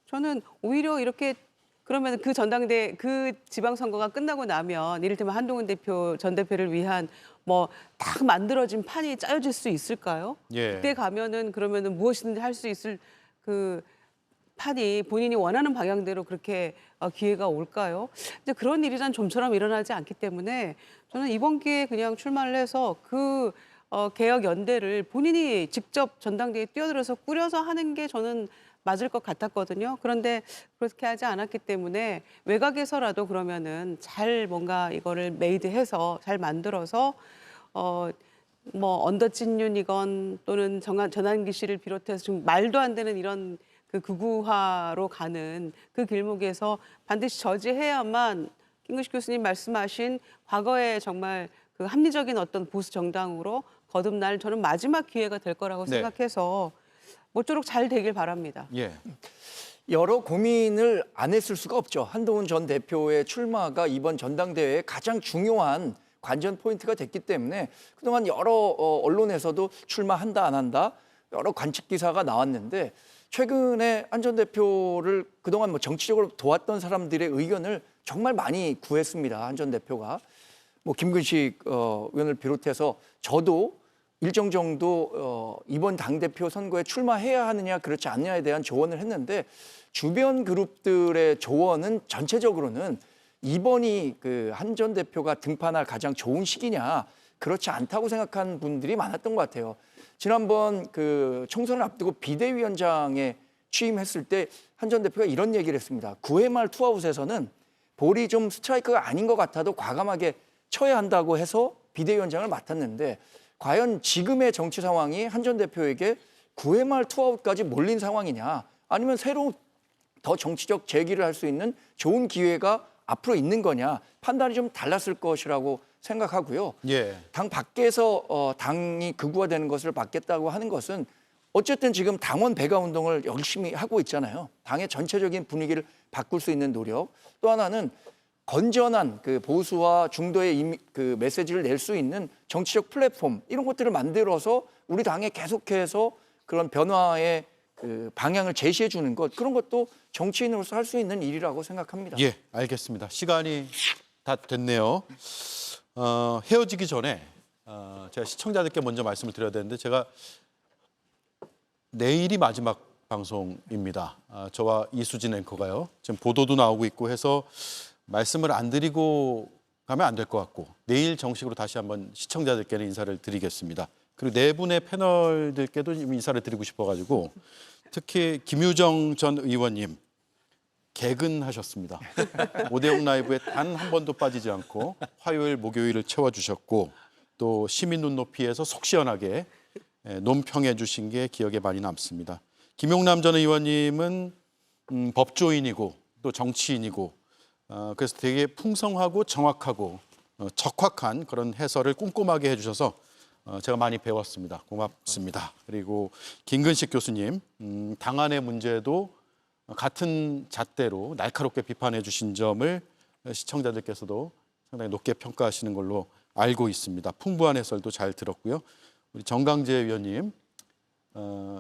저는 오히려 이렇게 그러면 그 전당대 그 지방선거가 끝나고 나면 이를테면 한동훈 대표 전 대표를 위한 뭐 딱 만들어진 판이 짜여질 수 있을까요? 예. 그때 가면은 그러면은 무엇이든지 할 수 있을 그 판이 본인이 원하는 방향대로 그렇게 기회가 올까요? 근데 그런 일이 난 좀처럼 일어나지 않기 때문에 저는 이번 기회에 그냥 출마를 해서 그 개혁 연대를 본인이 직접 전당대회에 뛰어들어서 꾸려서 하는 게 저는 맞을 것 같았거든요. 그런데 그렇게 하지 않았기 때문에 외곽에서라도 그러면은 잘 뭔가 이거를 메이드해서 잘 만들어서 뭐 언더진윤이건 또는 전환기 씨를 비롯해서 지금 말도 안 되는 이런 그 극우화로 가는 그 길목에서 반드시 저지해야만 김근식 교수님 말씀하신 과거에 정말 그 합리적인 어떤 보수 정당으로 거듭날 저는 마지막 기회가 될 거라고 네. 생각해서 모쪼록 잘 되길 바랍니다. 예. 여러 고민을 안 했을 수가 없죠. 한동훈 전 대표의 출마가 이번 전당대회의 가장 중요한 관전 포인트가 됐기 때문에 그동안 여러 언론에서도 출마한다 안 한다 여러 관측 기사가 나왔는데 최근에 한 전 대표를 그동안 뭐 정치적으로 도왔던 사람들의 의견을 정말 많이 구했습니다. 한 전 대표가. 뭐 김근식 의원을 비롯해서 저도 일정 정도 이번 당대표 선거에 출마해야 하느냐 그렇지 않느냐에 대한 조언을 했는데 주변 그룹들의 조언은 전체적으로는 이번이 그 한 전 대표가 등판할 가장 좋은 시기냐 그렇지 않다고 생각한 분들이 많았던 것 같아요. 지난번 그 총선을 앞두고 비대위원장에 취임했을 때 한 전 대표가 이런 얘기를 했습니다. 9회 말 투아웃에서는 볼이 좀 스트라이크가 아닌 것 같아도 과감하게 쳐야 한다고 해서 비대위원장을 맡았는데 과연 지금의 정치 상황이 한 전 대표에게 9회 말 투아웃까지 몰린 상황이냐 아니면 새로 더 정치적 재기를 할 수 있는 좋은 기회가 앞으로 있는 거냐 판단이 좀 달랐을 것이라고 생각하고요. 예. 당 밖에서 당이 극우화되는 것을 막겠다고 하는 것은 어쨌든 지금 당원 배가 운동을 열심히 하고 있잖아요. 당의 전체적인 분위기를 바꿀 수 있는 노력. 또 하나는 건전한 그 보수와 중도의 그 메시지를 낼 수 있는 정치적 플랫폼 이런 것들을 만들어서 우리 당에 계속해서 그런 변화의 그 방향을 제시해 주는 것 그런 것도 정치인으로서 할 수 있는 일이라고 생각합니다. 예, 알겠습니다. 시간이 다 됐네요. 헤어지기 전에 제가 시청자들께 먼저 말씀을 드려야 되는데 제가 내일이 마지막 방송입니다. 저와 이수진 앵커가요. 지금 보도도 나오고 있고 해서 말씀을 안 드리고 가면 안 될 것 같고 내일 정식으로 다시 한번 시청자들께는 인사를 드리겠습니다. 그리고 네 분의 패널들께도 좀 인사를 드리고 싶어가지고 특히 김유정 전 의원님 개근하셨습니다. 5대0 라이브에 단 한 번도 빠지지 않고 화요일, 목요일을 채워주셨고 또 시민 눈높이에서 속 시원하게 논평해 주신 게 기억에 많이 남습니다. 김용남 전 의원님은 법조인이고 또 정치인이고 그래서 되게 풍성하고 정확하고 적확한 그런 해설을 꼼꼼하게 해주셔서 제가 많이 배웠습니다. 고맙습니다. 그리고 김근식 교수님 당안의 문제도 같은 잣대로 날카롭게 비판해 주신 점을 시청자들께서도 상당히 높게 평가하시는 걸로 알고 있습니다. 풍부한 해설도 잘 들었고요. 우리 정강재 위원님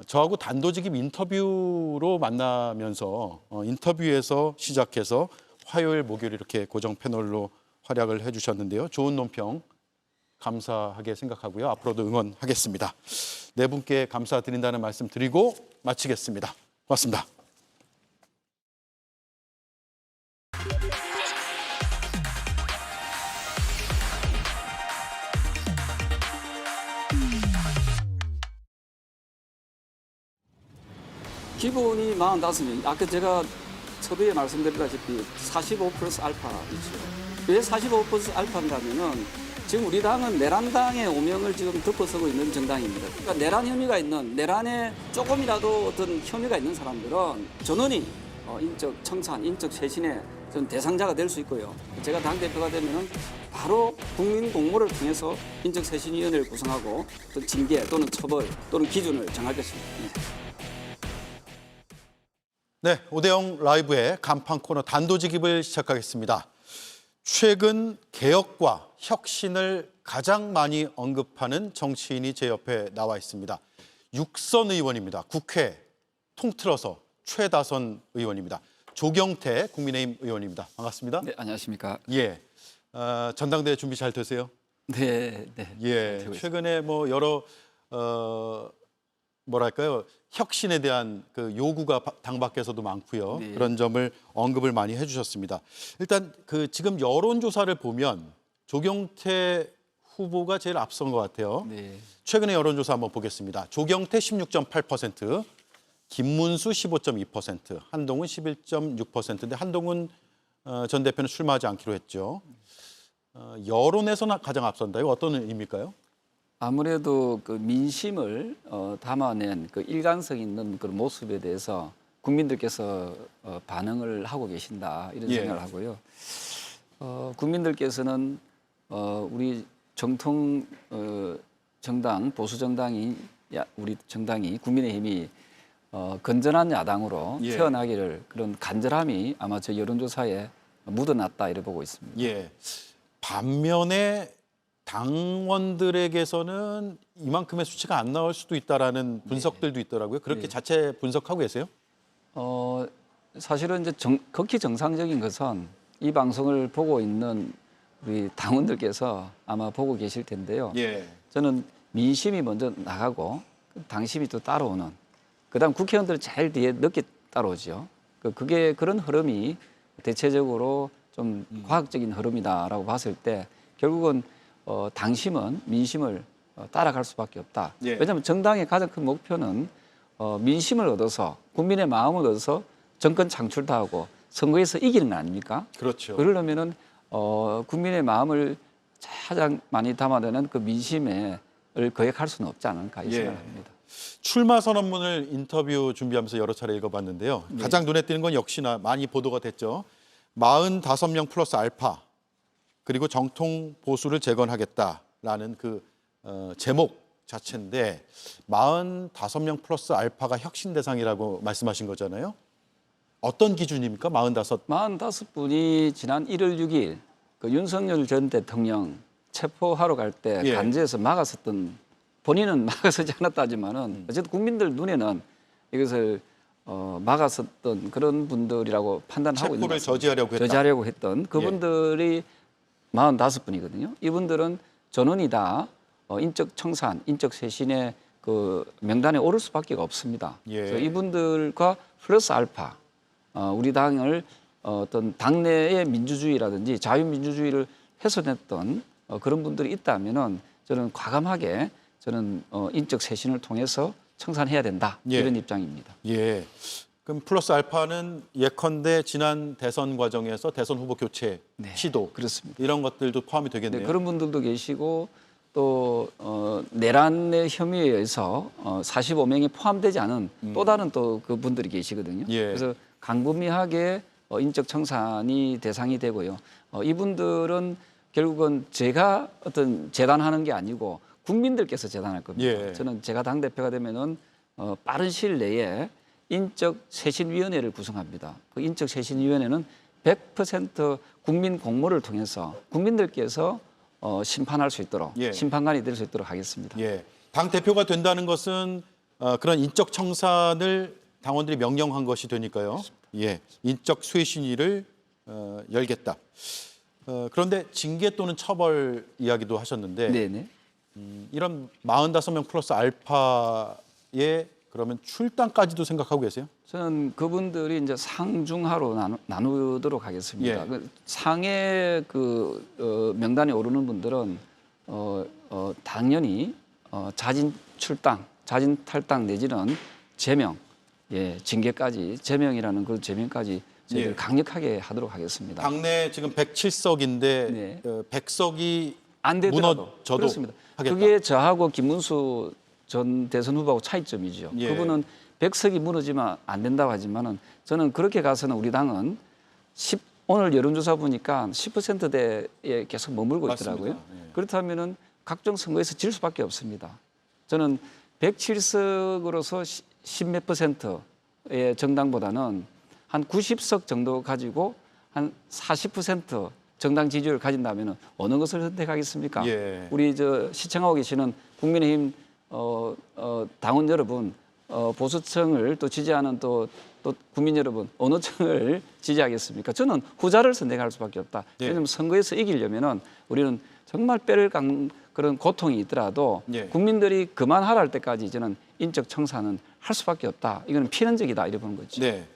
저하고 단도직입 인터뷰로 만나면서 인터뷰에서 시작해서 화요일, 목요일 이렇게 고정 패널로 활약을 해주셨는데요. 좋은 논평 감사하게 생각하고요. 앞으로도 응원하겠습니다. 네 분께 감사드린다는 말씀 드리고 마치겠습니다. 고맙습니다. 기본이 45명. 아까 제가 처음에 말씀드렸다시피 45 플러스 알파이죠. 왜 45 플러스 알파인가면은 지금 우리 당은 내란당의 오명을 지금 덮어서고 있는 정당입니다. 그러니까 내란 혐의가 있는, 내란에 조금이라도 어떤 혐의가 있는 사람들은 전원이 인적 청산, 인적 쇄신의 전 대상자가 될 수 있고요. 제가 당대표가 되면은 바로 국민 공모를 통해서 인적 쇄신위원회를 구성하고 또 징계 또는 처벌 또는 기준을 정할 것입니다. 네, 5대0 라이브의 간판 코너 단도직입을 시작하겠습니다. 최근 개혁과 혁신을 가장 많이 언급하는 정치인이 제 옆에 나와 있습니다. 육선 의원입니다. 국회 통틀어서 최다선 의원입니다. 조경태 국민의힘 의원입니다. 반갑습니다. 네, 안녕하십니까? 예, 전당대회 준비 잘 되세요? 네. 예, 최근에 뭐 여러 뭐랄까요? 혁신에 대한 그 요구가 당 밖에서도 많고요. 네. 그런 점을 언급을 많이 해주셨습니다. 일단 그 지금 여론조사를 보면 조경태 후보가 제일 앞선 것 같아요. 네. 최근에 여론조사 한번 보겠습니다. 조경태 16.8%, 김문수 15.2%, 한동훈 11.6%인데 한동훈 전 대표는 출마하지 않기로 했죠. 여론에서는 가장 앞선다. 이거 어떤 의미일까요? 아무래도 그 민심을 담아낸 그 일관성 있는 그런 모습에 대해서 국민들께서 반응을 하고 계신다 이런 생각을 하고요. 국민들께서는 우리 정통 정당 보수 정당이 우리 정당이 국민의힘이 건전한 야당으로 태어나기를 그런 간절함이 아마 저 여론조사에 묻어났다 이래 보고 있습니다. 예. 반면에 당원들에게서는 이만큼의 수치가 안 나올 수도 있다라는 분석들도 있더라고요. 그렇게 자체 분석하고 계세요? 사실은 이제 극히 정상적인 것은 이 방송을 보고 있는 우리 당원들께서 아마 보고 계실 텐데요. 저는 민심이 먼저 나가고 당심이 또 따라오는. 그다음 국회의원들 제일 뒤에 늦게 따라오죠. 그게 그런 흐름이 대체적으로 좀 과학적인 흐름이다라고 봤을 때 결국은 당심은 민심을 따라갈 수밖에 없다. 왜냐하면 정당의 가장 큰 목표는 민심을 얻어서 국민의 마음을 얻어서 정권 창출도 하고 선거에서 이기는 거 아닙니까? 그렇죠. 그러려면은 국민의 마음을 가장 많이 담아내는 그 민심을 거역할 수는 없지 않을까 이 생각을 합니다. 출마 선언문을 인터뷰 준비하면서 여러 차례 읽어봤는데요. 가장 눈에 띄는 건 역시나 많이 보도가 됐죠. 45명 플러스 알파 그리고 정통 보수를 재건하겠다라는 그 제목 자체인데 45명 플러스 알파가 혁신 대상이라고 말씀하신 거잖아요. 어떤 기준입니까? 45. 45분이 지난 1월 6일 그 윤석열 전 대통령 체포하러 갈 때 예. 간제에서 막았었던, 본인은 막아서지 않았다 하지만은 어쨌든 국민들 눈에는 이것을 막았었던 그런 분들이라고 판단하고 있는 것 체포를 같습니다. 저지하려고 했다. 저지하려고 했던 그분들이 45분이거든요. 이분들은 전원이 다 인적 청산, 인적 쇄신의 그 명단에 오를 수밖에 없습니다. 예. 그래서 이분들과 플러스 알파, 우리 당을 어떤 당내의 민주주의라든지 자유민주주의를 훼손했던 그런 분들이 있다면은 저는 과감하게 저는 인적 쇄신을 통해서 청산해야 된다, 예. 이런 입장입니다. 예. 그럼 플러스 알파는 예컨대 지난 대선 과정에서 대선 후보 교체 네, 시도 그렇습니다. 이런 것들도 포함이 네, 되겠네요. 그런 분들도 계시고 또 내란의 혐의에 의해서 45명이 포함되지 않은 또 다른 또 그 분들이 계시거든요. 예. 그래서 강분미하게 인적 청산이 대상이 되고요. 이분들은 결국은 제가 어떤 재단하는 게 아니고 국민들께서 재단할 겁니다. 예. 저는 제가 당 대표가 되면은 빠른 시일 내에 인적 쇄신위원회를 구성합니다. 그 인적 쇄신위원회는 100% 국민 공모를 통해서 국민들께서 심판할 수 있도록, 예. 심판관이 될 수 있도록 하겠습니다. 예. 당 대표가 된다는 것은 그런 인적 청산을 당원들이 명령한 것이 되니까요. 예. 인적 쇄신위를 열겠다. 그런데 징계 또는 처벌 이야기도 하셨는데 네네. 이런 45명 플러스 알파의 그러면 출당까지도 생각하고 계세요? 저는 그분들이 이제 상중하로 나누도록 하겠습니다. 예. 그 상의 그 명단에 오르는 분들은 당연히 자진 출당, 자진 탈당 내지는 제명, 예, 징계까지, 제명이라는 그 제명까지 저희들 예. 강력하게 하도록 하겠습니다. 당내 지금 107석인데 네. 100석이 안 되더라도 무너져도 그렇습니다. 하겠다. 그게 저하고 김문수 전 대선 후보하고 차이점이죠. 예. 그분은 100석이 무너지면 안 된다고 하지만은 저는 그렇게 가서는 우리 당은 오늘 여론조사 보니까 10%대에 계속 머물고 있더라고요. 맞습니다. 예. 그렇다면은 각종 선거에서 질 수밖에 없습니다. 저는 107석으로서 10몇 %의 정당보다는 한 90석 정도 가지고 한 40% 정당 지지율을 가진다면 어느 것을 선택하겠습니까? 예. 우리 저 시청하고 계시는 국민의힘 당원 여러분, 보수층을 또 지지하는 또 국민 여러분, 어느 층을 지지하겠습니까? 저는 후자를 선택할 수밖에 없다. 예. 왜냐하면 선거에서 이기려면은 우리는 정말 뼈를 깎는 그런 고통이 있더라도 예. 국민들이 그만하라 할 때까지 저는 인적 청산은 할 수밖에 없다. 이거는 필연적이다 이래 보는 거죠. 네.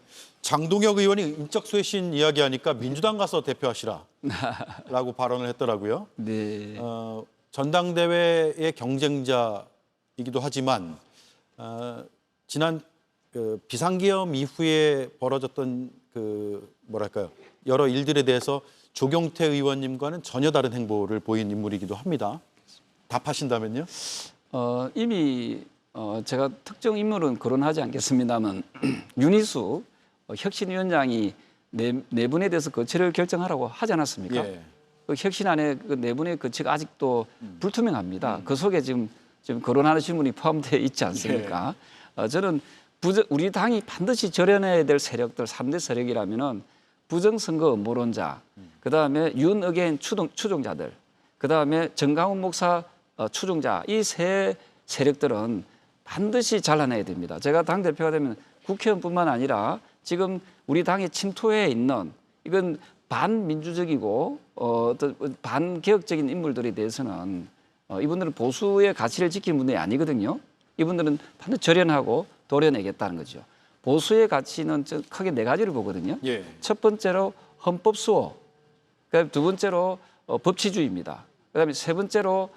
장동혁 의원이 인적 쇄신 이야기하니까 민주당 가서 대표하시라라고 발언을 했더라고요. 네. 전당대회의 경쟁자이기도 하지만 지난 그 비상계엄 이후에 벌어졌던 그 뭐랄까요, 여러 일들에 대해서 조경태 의원님과는 전혀 다른 행보를 보인 인물이기도 합니다. 답하신다면요? 이미 제가 특정 인물은 거론하지 않겠습니다만 윤희숙 혁신위원장이 네 분에 대해서 거취를 결정하라고 하지 않았습니까? 예. 그 혁신안에 그 네 분의 거취가 아직도 불투명합니다. 그 속에 지금 거론하는 분이 포함되어 있지 않습니까? 저는 우리 당이 반드시 절연해야 될 세력들 3대 세력이라면은 부정선거 음모론자, 그다음에 윤어게인 추종자들, 그다음에 정강훈 목사 추종자, 이 세 세력들은 반드시 잘라내야 됩니다. 제가 당대표가 되면 국회의원뿐만 아니라 지금 우리 당에 침투해 있는 이건 반민주적이고 반개혁적인 인물들에 대해서는 이분들은 보수의 가치를 지키는 분들이 아니거든요. 이분들은 반드시 절연하고 도려내겠다는 거죠. 보수의 가치는 크게 네 가지를 보거든요. 예. 첫 번째로 헌법 수호, 그다음에 두 번째로 법치주의입니다. 그다음에 세 번째로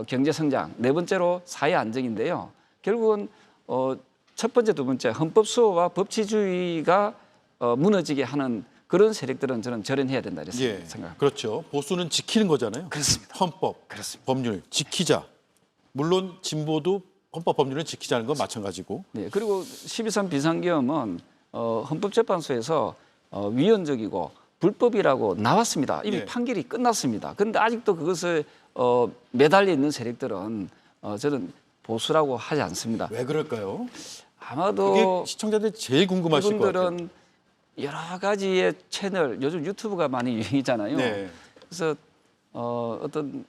경제 성장, 네 번째로 사회 안정인데요. 결국은 첫 번째, 두 번째 헌법 수호와 법치주의가 무너지게 하는 그런 세력들은 저는 절연해야 된다 이렇게 예. 생각합니다. 그렇죠. 보수는 지키는 거잖아요. 그렇습니다. 헌법, 그렇습니다. 법률 지키자. 물론 진보도 헌법 법률을 지키자는 건 마찬가지고. 네, 그리고 12.3 비상계엄은 헌법재판소에서 위헌적이고 불법이라고 나왔습니다. 이미 예. 판결이 끝났습니다. 그런데 아직도 그것을 매달려 있는 세력들은 저는 보수라고 하지 않습니다. 왜 그럴까요? 아마도 그게 시청자들이 제일 궁금하실 것 같아요. 이분들은 여러 가지의 채널, 요즘 유튜브가 많이 유행이잖아요. 네. 그래서 어떤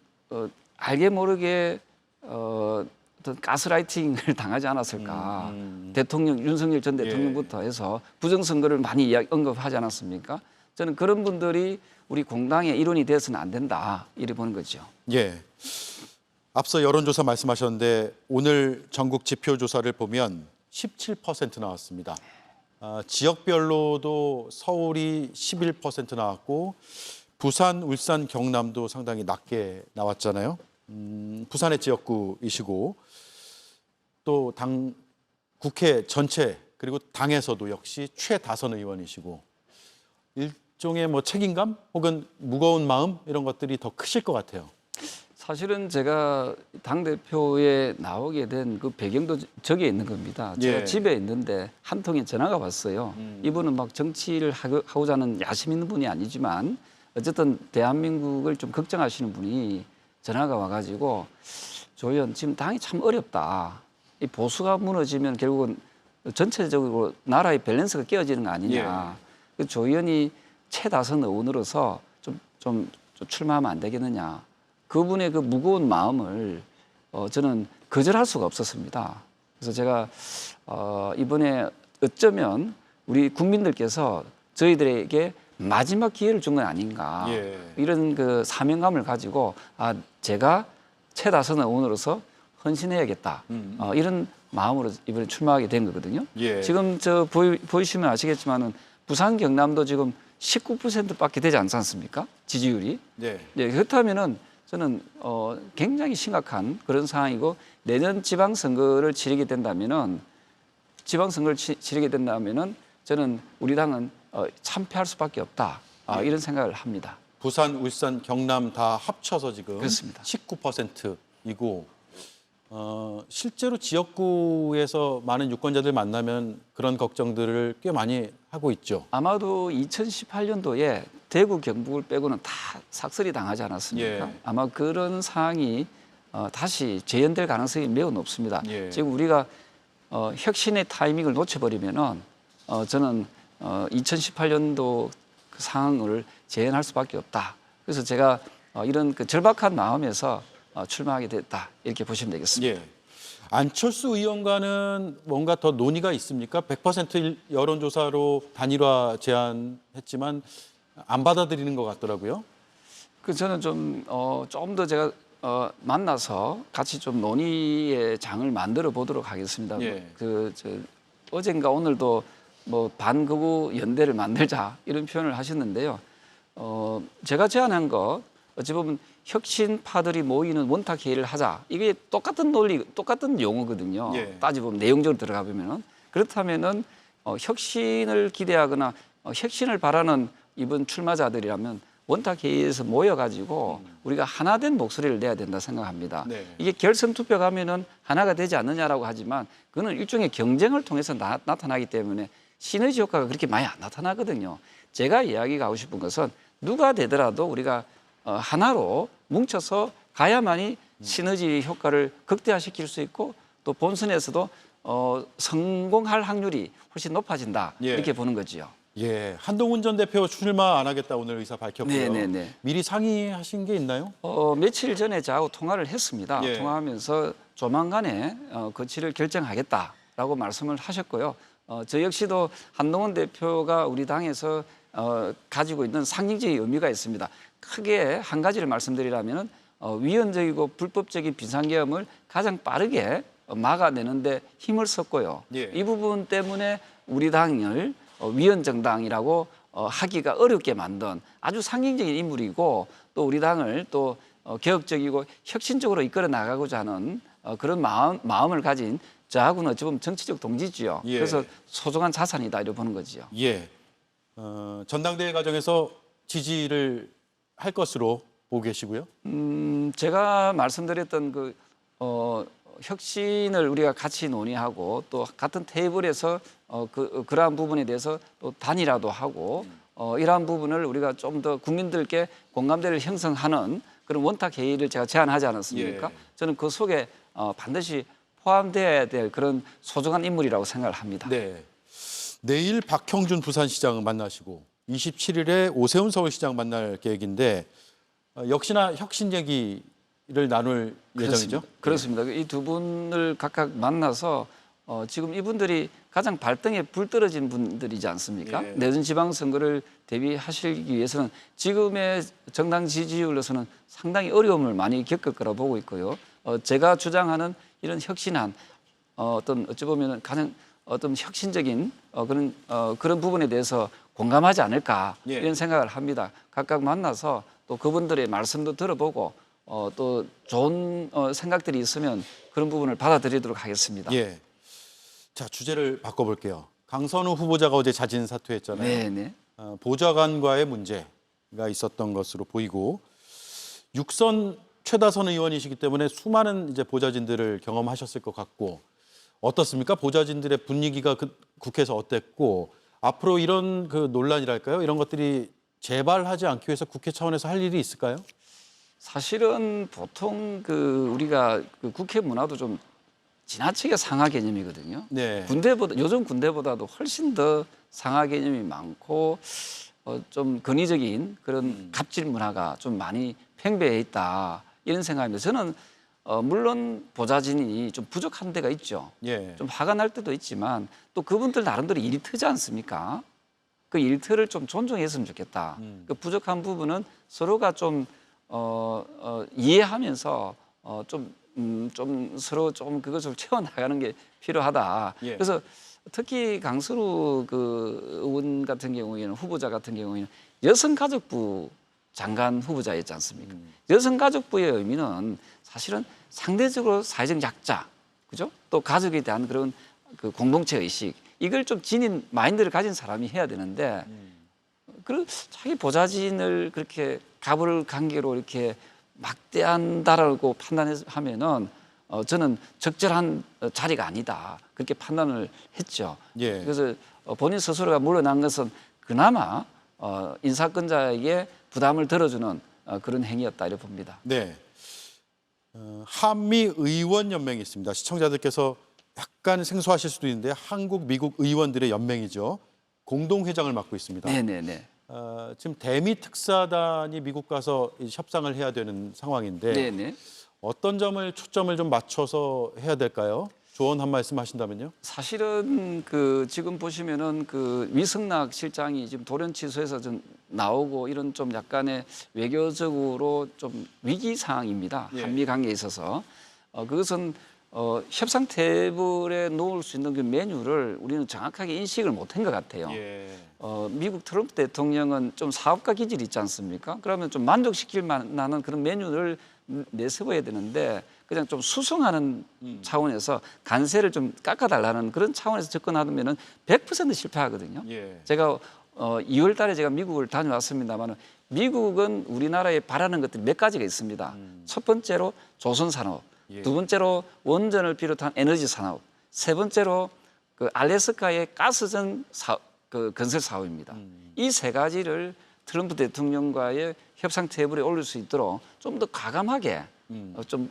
알게 모르게 어떤 가스라이팅을 당하지 않았을까. 대통령 윤석열 전 대통령부터 해서 부정선거를 많이 언급하지 않았습니까? 저는 그런 분들이 우리 공당의 일원이 되어서는 안 된다 이렇게 보는 거죠. 예. 앞서 여론조사 말씀하셨는데 오늘 전국 지표조사를 보면 17% 나왔습니다. 지역별로도 서울이 11% 나왔고 부산, 울산, 경남도 상당히 낮게 나왔잖아요. 부산의 지역구이시고 또 당 국회 전체 그리고 당에서도 역시 최다선 의원이시고 일종의 뭐 책임감 혹은 무거운 마음 이런 것들이 더 크실 것 같아요. 사실은 제가 당대표에 나오게 된 그 배경도 저기에 있는 겁니다. 제가 예. 집에 있는데 한 통의 전화가 왔어요. 이분은 막 정치를 하고자 하는 야심 있는 분이 아니지만 어쨌든 대한민국을 좀 걱정하시는 분이 전화가 와가지고 조 의원 지금 당이 참 어렵다. 이 보수가 무너지면 결국은 전체적으로 나라의 밸런스가 깨어지는 거 아니냐. 조 의원이 최다선 의원으로서 좀 출마하면 안 되겠느냐. 그분의 그 무거운 마음을 저는 거절할 수가 없었습니다. 그래서 제가 이번에 어쩌면 우리 국민들께서 저희들에게 마지막 기회를 준 건 아닌가. 이런 그 사명감을 가지고 제가 최다선 의원으로서 헌신해야겠다. 이런 마음으로 이번에 출마하게 된 거거든요. 지금 보이시면 아시겠지만은 부산 경남도 지금 19%밖에 되지 않지 않습니까? 지지율이. 네, 그렇다면은 저는 굉장히 심각한 그런 상황이고 내년 지방선거를 치르게 된다면은 저는 우리 당은 참패할 수밖에 없다. 이런 생각을 합니다. 부산, 울산, 경남 다 합쳐서 지금 그렇습니다. 19%이고 실제로 지역구에서 많은 유권자들 만나면 그런 걱정들을 꽤 많이 하고 있죠. 아마도 2018년도에 대구, 경북을 빼고는 다 삭설이 당하지 않았습니까? 아마 그런 상황이 다시 재현될 가능성이 매우 높습니다. 지금 우리가 혁신의 타이밍을 놓쳐버리면은 저는 2018년도 그 상황을 재현할 수밖에 없다. 그래서 제가 이런 그 절박한 마음에서 출마하게 됐다. 이렇게 보시면 되겠습니다. 안철수 의원과는 뭔가 더 논의가 있습니까? 100% 여론조사로 단일화 제안했지만 안 받아들이는 것 같더라고요. 저는 좀 더 제가 만나서 같이 좀 논의의 장을 만들어 보도록 하겠습니다. 어젠가 오늘도 뭐 반거부 연대를 만들자 이런 표현을 하셨는데요. 제가 제안한 거 어찌 보면 혁신파들이 모이는 원탁 회의를 하자. 이게 똑같은 논리, 똑같은 용어거든요. 따지고 보면 내용적으로 들어가 보면은 그렇다면은 혁신을 기대하거나 혁신을 바라는 이번 출마자들이라면 원탁 회의에서 모여가지고 우리가 하나된 목소리를 내야 된다 생각합니다. 이게 결선 투표 가면은 하나가 되지 않느냐라고 하지만 그거는 일종의 경쟁을 통해서 나타나기 때문에 시너지 효과가 그렇게 많이 안 나타나거든요. 제가 이야기가 하고 싶은 것은 누가 되더라도 우리가 하나로 뭉쳐서 가야만이 시너지 효과를 극대화시킬 수 있고 또 본선에서도 성공할 확률이 훨씬 높아진다 이렇게 보는 거지요. 한동훈 전 대표 출마 안 하겠다 오늘 의사 밝혔고요. 미리 상의하신 게 있나요? 며칠 전에 저하고 통화를 했습니다. 통화하면서 조만간에 거취를 결정하겠다라고 말씀을 하셨고요. 저 역시도 한동훈 대표가 우리 당에서 가지고 있는 상징적인 의미가 있습니다. 크게 한 가지를 말씀드리라면 위헌적이고 불법적인 비상계엄을 가장 빠르게 막아내는데 힘을 썼고요. 이 부분 때문에 우리 당을 위헌정당이라고 하기가 어렵게 만든 아주 상징적인 인물이고 또 우리 당을 또 개혁적이고 혁신적으로 이끌어 나가고자 하는 그런 마음을 가진 저하고는 어찌 보면 정치적 동지지요. 그래서 소중한 자산이다 이렇게 보는 거지요. 전당대회 과정에서 지지를 할 것으로 보고 계시고요. 제가 말씀드렸던 그 혁신을 우리가 같이 논의하고 또 같은 테이블에서 그러한 부분에 대해서 또 단일화도 하고 이러한 부분을 우리가 좀 더 국민들께 공감대를 형성하는 그런 원탁 회의를 제가 제안하지 않았습니까? 예. 저는 그 속에 반드시 포함되어야 될 그런 소중한 인물이라고 생각을 합니다. 네. 내일 박형준 부산시장 만나시고 27일에 오세훈 서울시장 만날 계획인데 역시나 혁신 얘기를 나눌 예정이죠? 그렇습니다. 이 두 분을 각각 만나서 지금 이분들이 가장 발등에 불 떨어진 분들이지 않습니까? 예. 내년 지방선거를 대비하시기 위해서는 지금의 정당 지지율로서는 상당히 어려움을 많이 겪을 거라 보고 있고요. 제가 주장하는 이런 혁신한 어떤 어찌 보면 가장 어떤 혁신적인 그런 부분에 대해서 공감하지 않을까 예. 이런 생각을 합니다. 각각 만나서 또 그분들의 말씀도 들어보고 또 좋은 생각들이 있으면 그런 부분을 받아들이도록 하겠습니다. 예. 자, 주제를 바꿔볼게요. 강선우 후보자가 어제 자진 사퇴했잖아요. 네네. 보좌관과의 문제가 있었던 것으로 보이고 6선 최다선 의원이시기 때문에 수많은 이제 보좌진들을 경험하셨을 것 같고 어떻습니까? 보좌진들의 분위기가 국회에서 어땠고 앞으로 이런 그 논란이랄까요? 이런 것들이 재발하지 않기 위해서 국회 차원에서 할 일이 있을까요? 사실은 보통 우리가 국회 문화도 좀 지나치게 상하 개념이거든요. 네. 요즘 군대보다도 훨씬 더 상하 개념이 많고 좀 권위적인 그런 갑질 문화가 좀 많이 팽배해 있다 이런 생각입니다. 저는 물론 보좌진이 좀 부족한 데가 있죠. 예. 좀 화가 날 때도 있지만 또 그분들 나름대로 일터지 않습니까? 그 일터를 좀 존중했으면 좋겠다. 그 부족한 부분은 서로가 좀 이해하면서 좀 서로 좀 그것을 채워나가는 게 필요하다. 예. 그래서 특히 강선우 의원 같은 경우에는 후보자 같은 경우에는 여성가족부 장관 후보자였지 않습니까? 여성가족부의 의미는 사실은 상대적으로 사회적 약자, 그죠? 또 가족에 대한 그런 그 공동체 의식 이걸 좀 지닌 마인드를 가진 사람이 해야 되는데 그 자기 보좌진을 그렇게 갑을 관계로 이렇게 막대한다라고 판단하면은 저는 적절한 자리가 아니다 그렇게 판단을 했죠. 예. 그래서 본인 스스로가 물러난 것은 그나마 인사권자에게 부담을 덜어주는 그런 행위였다 이렇게 봅니다. 네. 한미 의원 연맹이 있습니다. 시청자들께서 약간 생소하실 수도 있는데 한국, 미국 의원들의 연맹이죠. 공동회장을 맡고 있습니다. 네네네. 지금 대미 특사단이 미국 가서 협상을 해야 되는 상황인데 네네. 어떤 점을 초점을 좀 맞춰서 해야 될까요? 조언 한 말씀 하신다면요. 사실은 지금 보시면은 위승락 실장이 지금 돌연 취소해서 좀 나오고 이런 좀 약간의 외교적으로 좀 위기 상황입니다. 예. 한미 관계에 있어서 그것은 협상 테이블에 놓을 수 있는 그 메뉴를 우리는 정확하게 인식을 못한 것 같아요. 예. 미국 트럼프 대통령은 좀 사업가 기질이 있지 않습니까? 그러면 좀 만족시킬 만한 그런 메뉴를 내세워야 되는데 그냥 좀 수송하는 차원에서 간세를 좀 깎아달라는 그런 차원에서 접근하면은 100% 실패하거든요. 예. 제가 2월 달에 제가 미국을 다녀왔습니다만 미국은 우리나라에 바라는 것들이 몇 가지가 있습니다. 첫 번째로 조선산업, 예. 두 번째로 원전을 비롯한 에너지 산업, 세 번째로 알래스카의 가스전 건설 사업입니다. 이 세 가지를 트럼프 대통령과의 협상 테이블에 올릴 수 있도록 좀 더 과감하게 어떤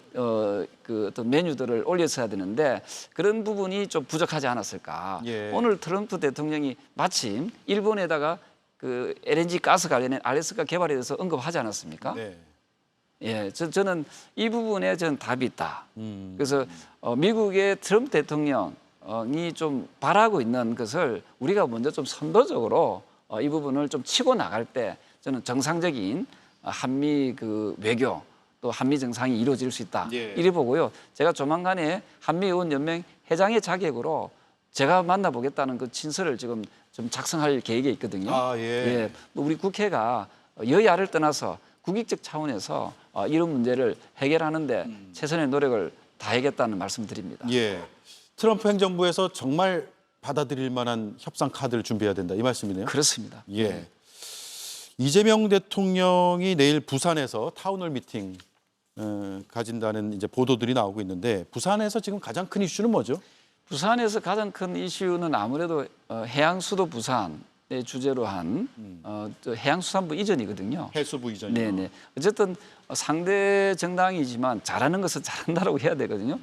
메뉴들을 올렸어야 되는데 그런 부분이 좀 부족하지 않았을까. 예. 오늘 트럼프 대통령이 마침 일본에다가 LNG 가스 관련된 알래스카 개발에 대해서 언급하지 않았습니까? 네. 예, 저는 이 부분에 저는 답이 있다. 그래서 미국의 트럼프 대통령이 좀 바라고 있는 것을 우리가 먼저 좀 선도적으로 이 부분을 좀 치고 나갈 때 저는 정상적인 한미 외교 또 한미 정상이 이루어질 수 있다. 예. 이래 보고요. 제가 조만간에 한미의원연맹 회장의 자격으로 제가 만나보겠다는 그 친서를 지금 좀 작성할 계획에 있거든요. 아, 예. 우리 국회가 여야를 떠나서 국익적 차원에서 이런 문제를 해결하는데 최선의 노력을 다하겠다는 말씀드립니다. 예. 트럼프 행정부에서 정말 받아들일 만한 협상 카드를 준비해야 된다 이 말씀이네요. 그렇습니다. 예. 이재명 대통령이 내일 부산에서 타운홀 미팅을 가진다는 이제 보도들이 나오고 있는데 부산에서 지금 가장 큰 이슈는 뭐죠? 부산에서 가장 큰 이슈는 아무래도 해양수도 부산의 주제로 한 저 해양수산부 이전이거든요. 해수부 이전이요. 네네. 어쨌든 상대 정당이지만 잘하는 것은 잘한다라고 해야 되거든요.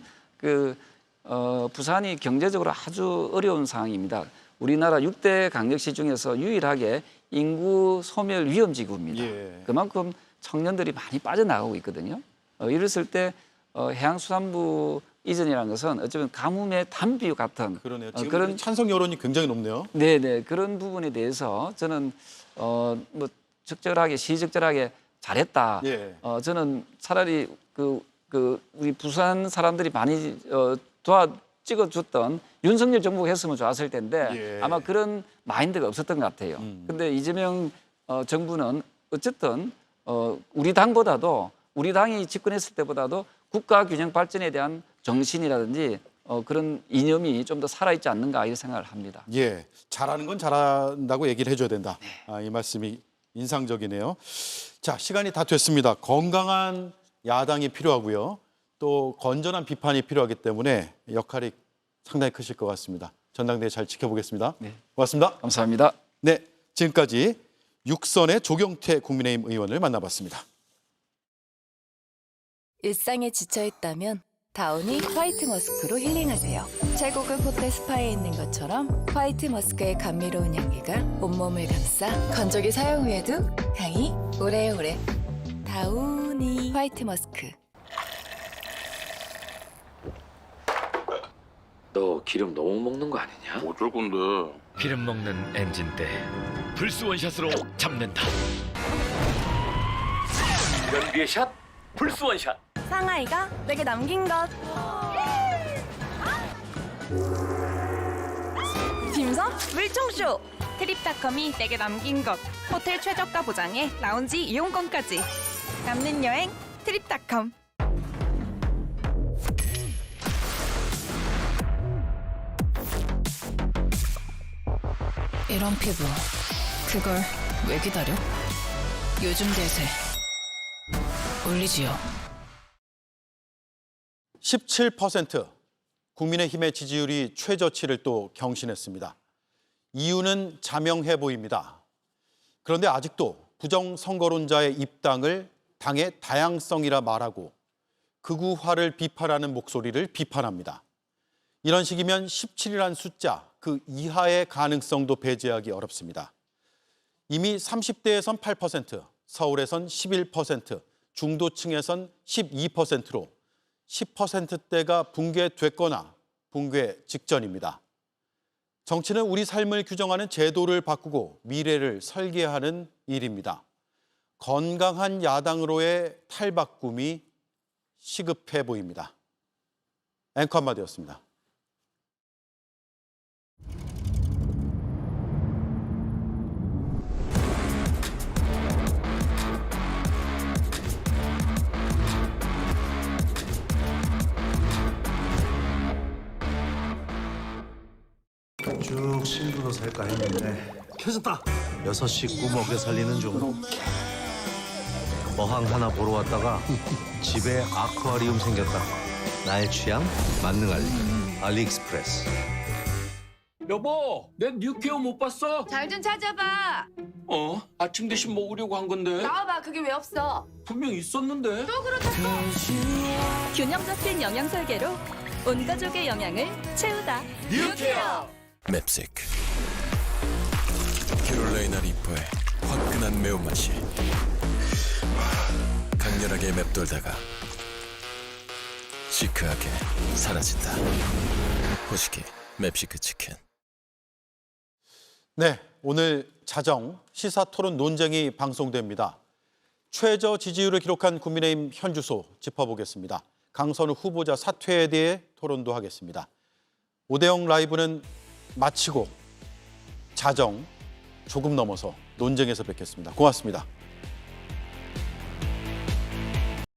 부산이 경제적으로 아주 어려운 상황입니다. 우리나라 6대 강력시 중에서 유일하게 인구 소멸 위험지구입니다. 예. 그만큼 청년들이 많이 빠져나가고 있거든요. 이랬을 때 해양수산부 이전이라는 것은 어쩌면 가뭄의 단비 같은 그러네요. 지금 그런 찬성 여론이 굉장히 높네요. 네네 그런 부분에 대해서 저는 뭐 적절하게 시적절하게 잘했다. 예. 저는 차라리 우리 부산 사람들이 많이 찍어줬던 윤석열 정부가 했으면 좋았을 텐데 예. 아마 그런 마인드가 없었던 것 같아요. 근데 이재명 정부는 어쨌든 우리 당이 집권했을 때보다도 국가 균형 발전에 대한 정신이라든지 그런 이념이 좀 더 살아있지 않는가 이런 생각을 합니다. 예, 잘하는 건 잘한다고 얘기를 해줘야 된다. 이 말씀이 인상적이네요. 자, 시간이 다 됐습니다. 건강한 야당이 필요하고요. 또 건전한 비판이 필요하기 때문에 역할이 상당히 크실 것 같습니다. 전당대회 잘 지켜보겠습니다. 네. 고맙습니다. 감사합니다. 네, 지금까지 육선의 조경태 국민의힘 의원을 만나봤습니다. 일상에 지쳐있다면 다운이 화이트 머스크로 힐링하세요. 최고급 호텔 스파에 있는 것처럼 화이트 머스크의 감미로운 향기가 온몸을 감싸 건조기 사용 후에도 향이 오래오래 다운이 화이트 머스크. 너 기름 너무 먹는 거 아니냐? 어쩔 건데. 기름 먹는 엔진 때 불스 원샷으로 잡는다. 연비의 샷, 불스 원샷. 상하이가 내게 남긴 것. 딤섬 물총쇼. 트립닷컴이 내게 남긴 것. 호텔 최저가 보장에 라운지 이용권까지. 남는 여행 트립닷컴. 이런 피부 그걸 왜 기다려? 요즘 대세 올리지요. 17% 국민의힘의 지지율이 최저치를 또 경신했습니다. 이유는 자명해 보입니다. 그런데 아직도 부정선거론자의 입당을 당의 다양성이라 말하고 극우화를 비판하는 목소리를 비판합니다. 이런 식이면 17이란 숫자, 그 이하의 가능성도 배제하기 어렵습니다. 이미 30대에선 8%, 서울에선 11%, 중도층에선 12%로 10%대가 붕괴됐거나 붕괴 직전입니다. 정치는 우리 삶을 규정하는 제도를 바꾸고 미래를 설계하는 일입니다. 건강한 야당으로의 탈바꿈이 시급해 보입니다. 앵커 한마디였습니다. 쭉 신부로 살까 했는데 켜졌다. 6시 꾸먹여 살리는 중. 어항 하나 보러 왔다가 집에 아쿠아리움 생겼다. 나의 취향 만능 알리익스프레스. 여보, 내 뉴케어 못 봤어? 잘 좀 찾아봐. 아침 대신 먹으려고 한 건데. 나와봐. 그게 왜 없어? 분명 있었는데. 또 그렇다. 균형 잡힌 영양 설계로 온 가족의 영양을 채우다. 뉴케어. 맵시크 캐롤라이나 리퍼의 화끈한 매운맛이 강렬하게 맵돌다가 시크하게 사라진다. 호시키 맵시크 치킨. 네, 오늘 자정 시사토론 논쟁이 방송됩니다. 최저 지지율을 기록한 국민의힘 현주소 짚어보겠습니다. 강선우 후보자 사퇴에 대해 토론도 하겠습니다. 5대0 라이브는 마치고 자정 조금 넘어서 논쟁에서 뵙겠습니다. 고맙습니다.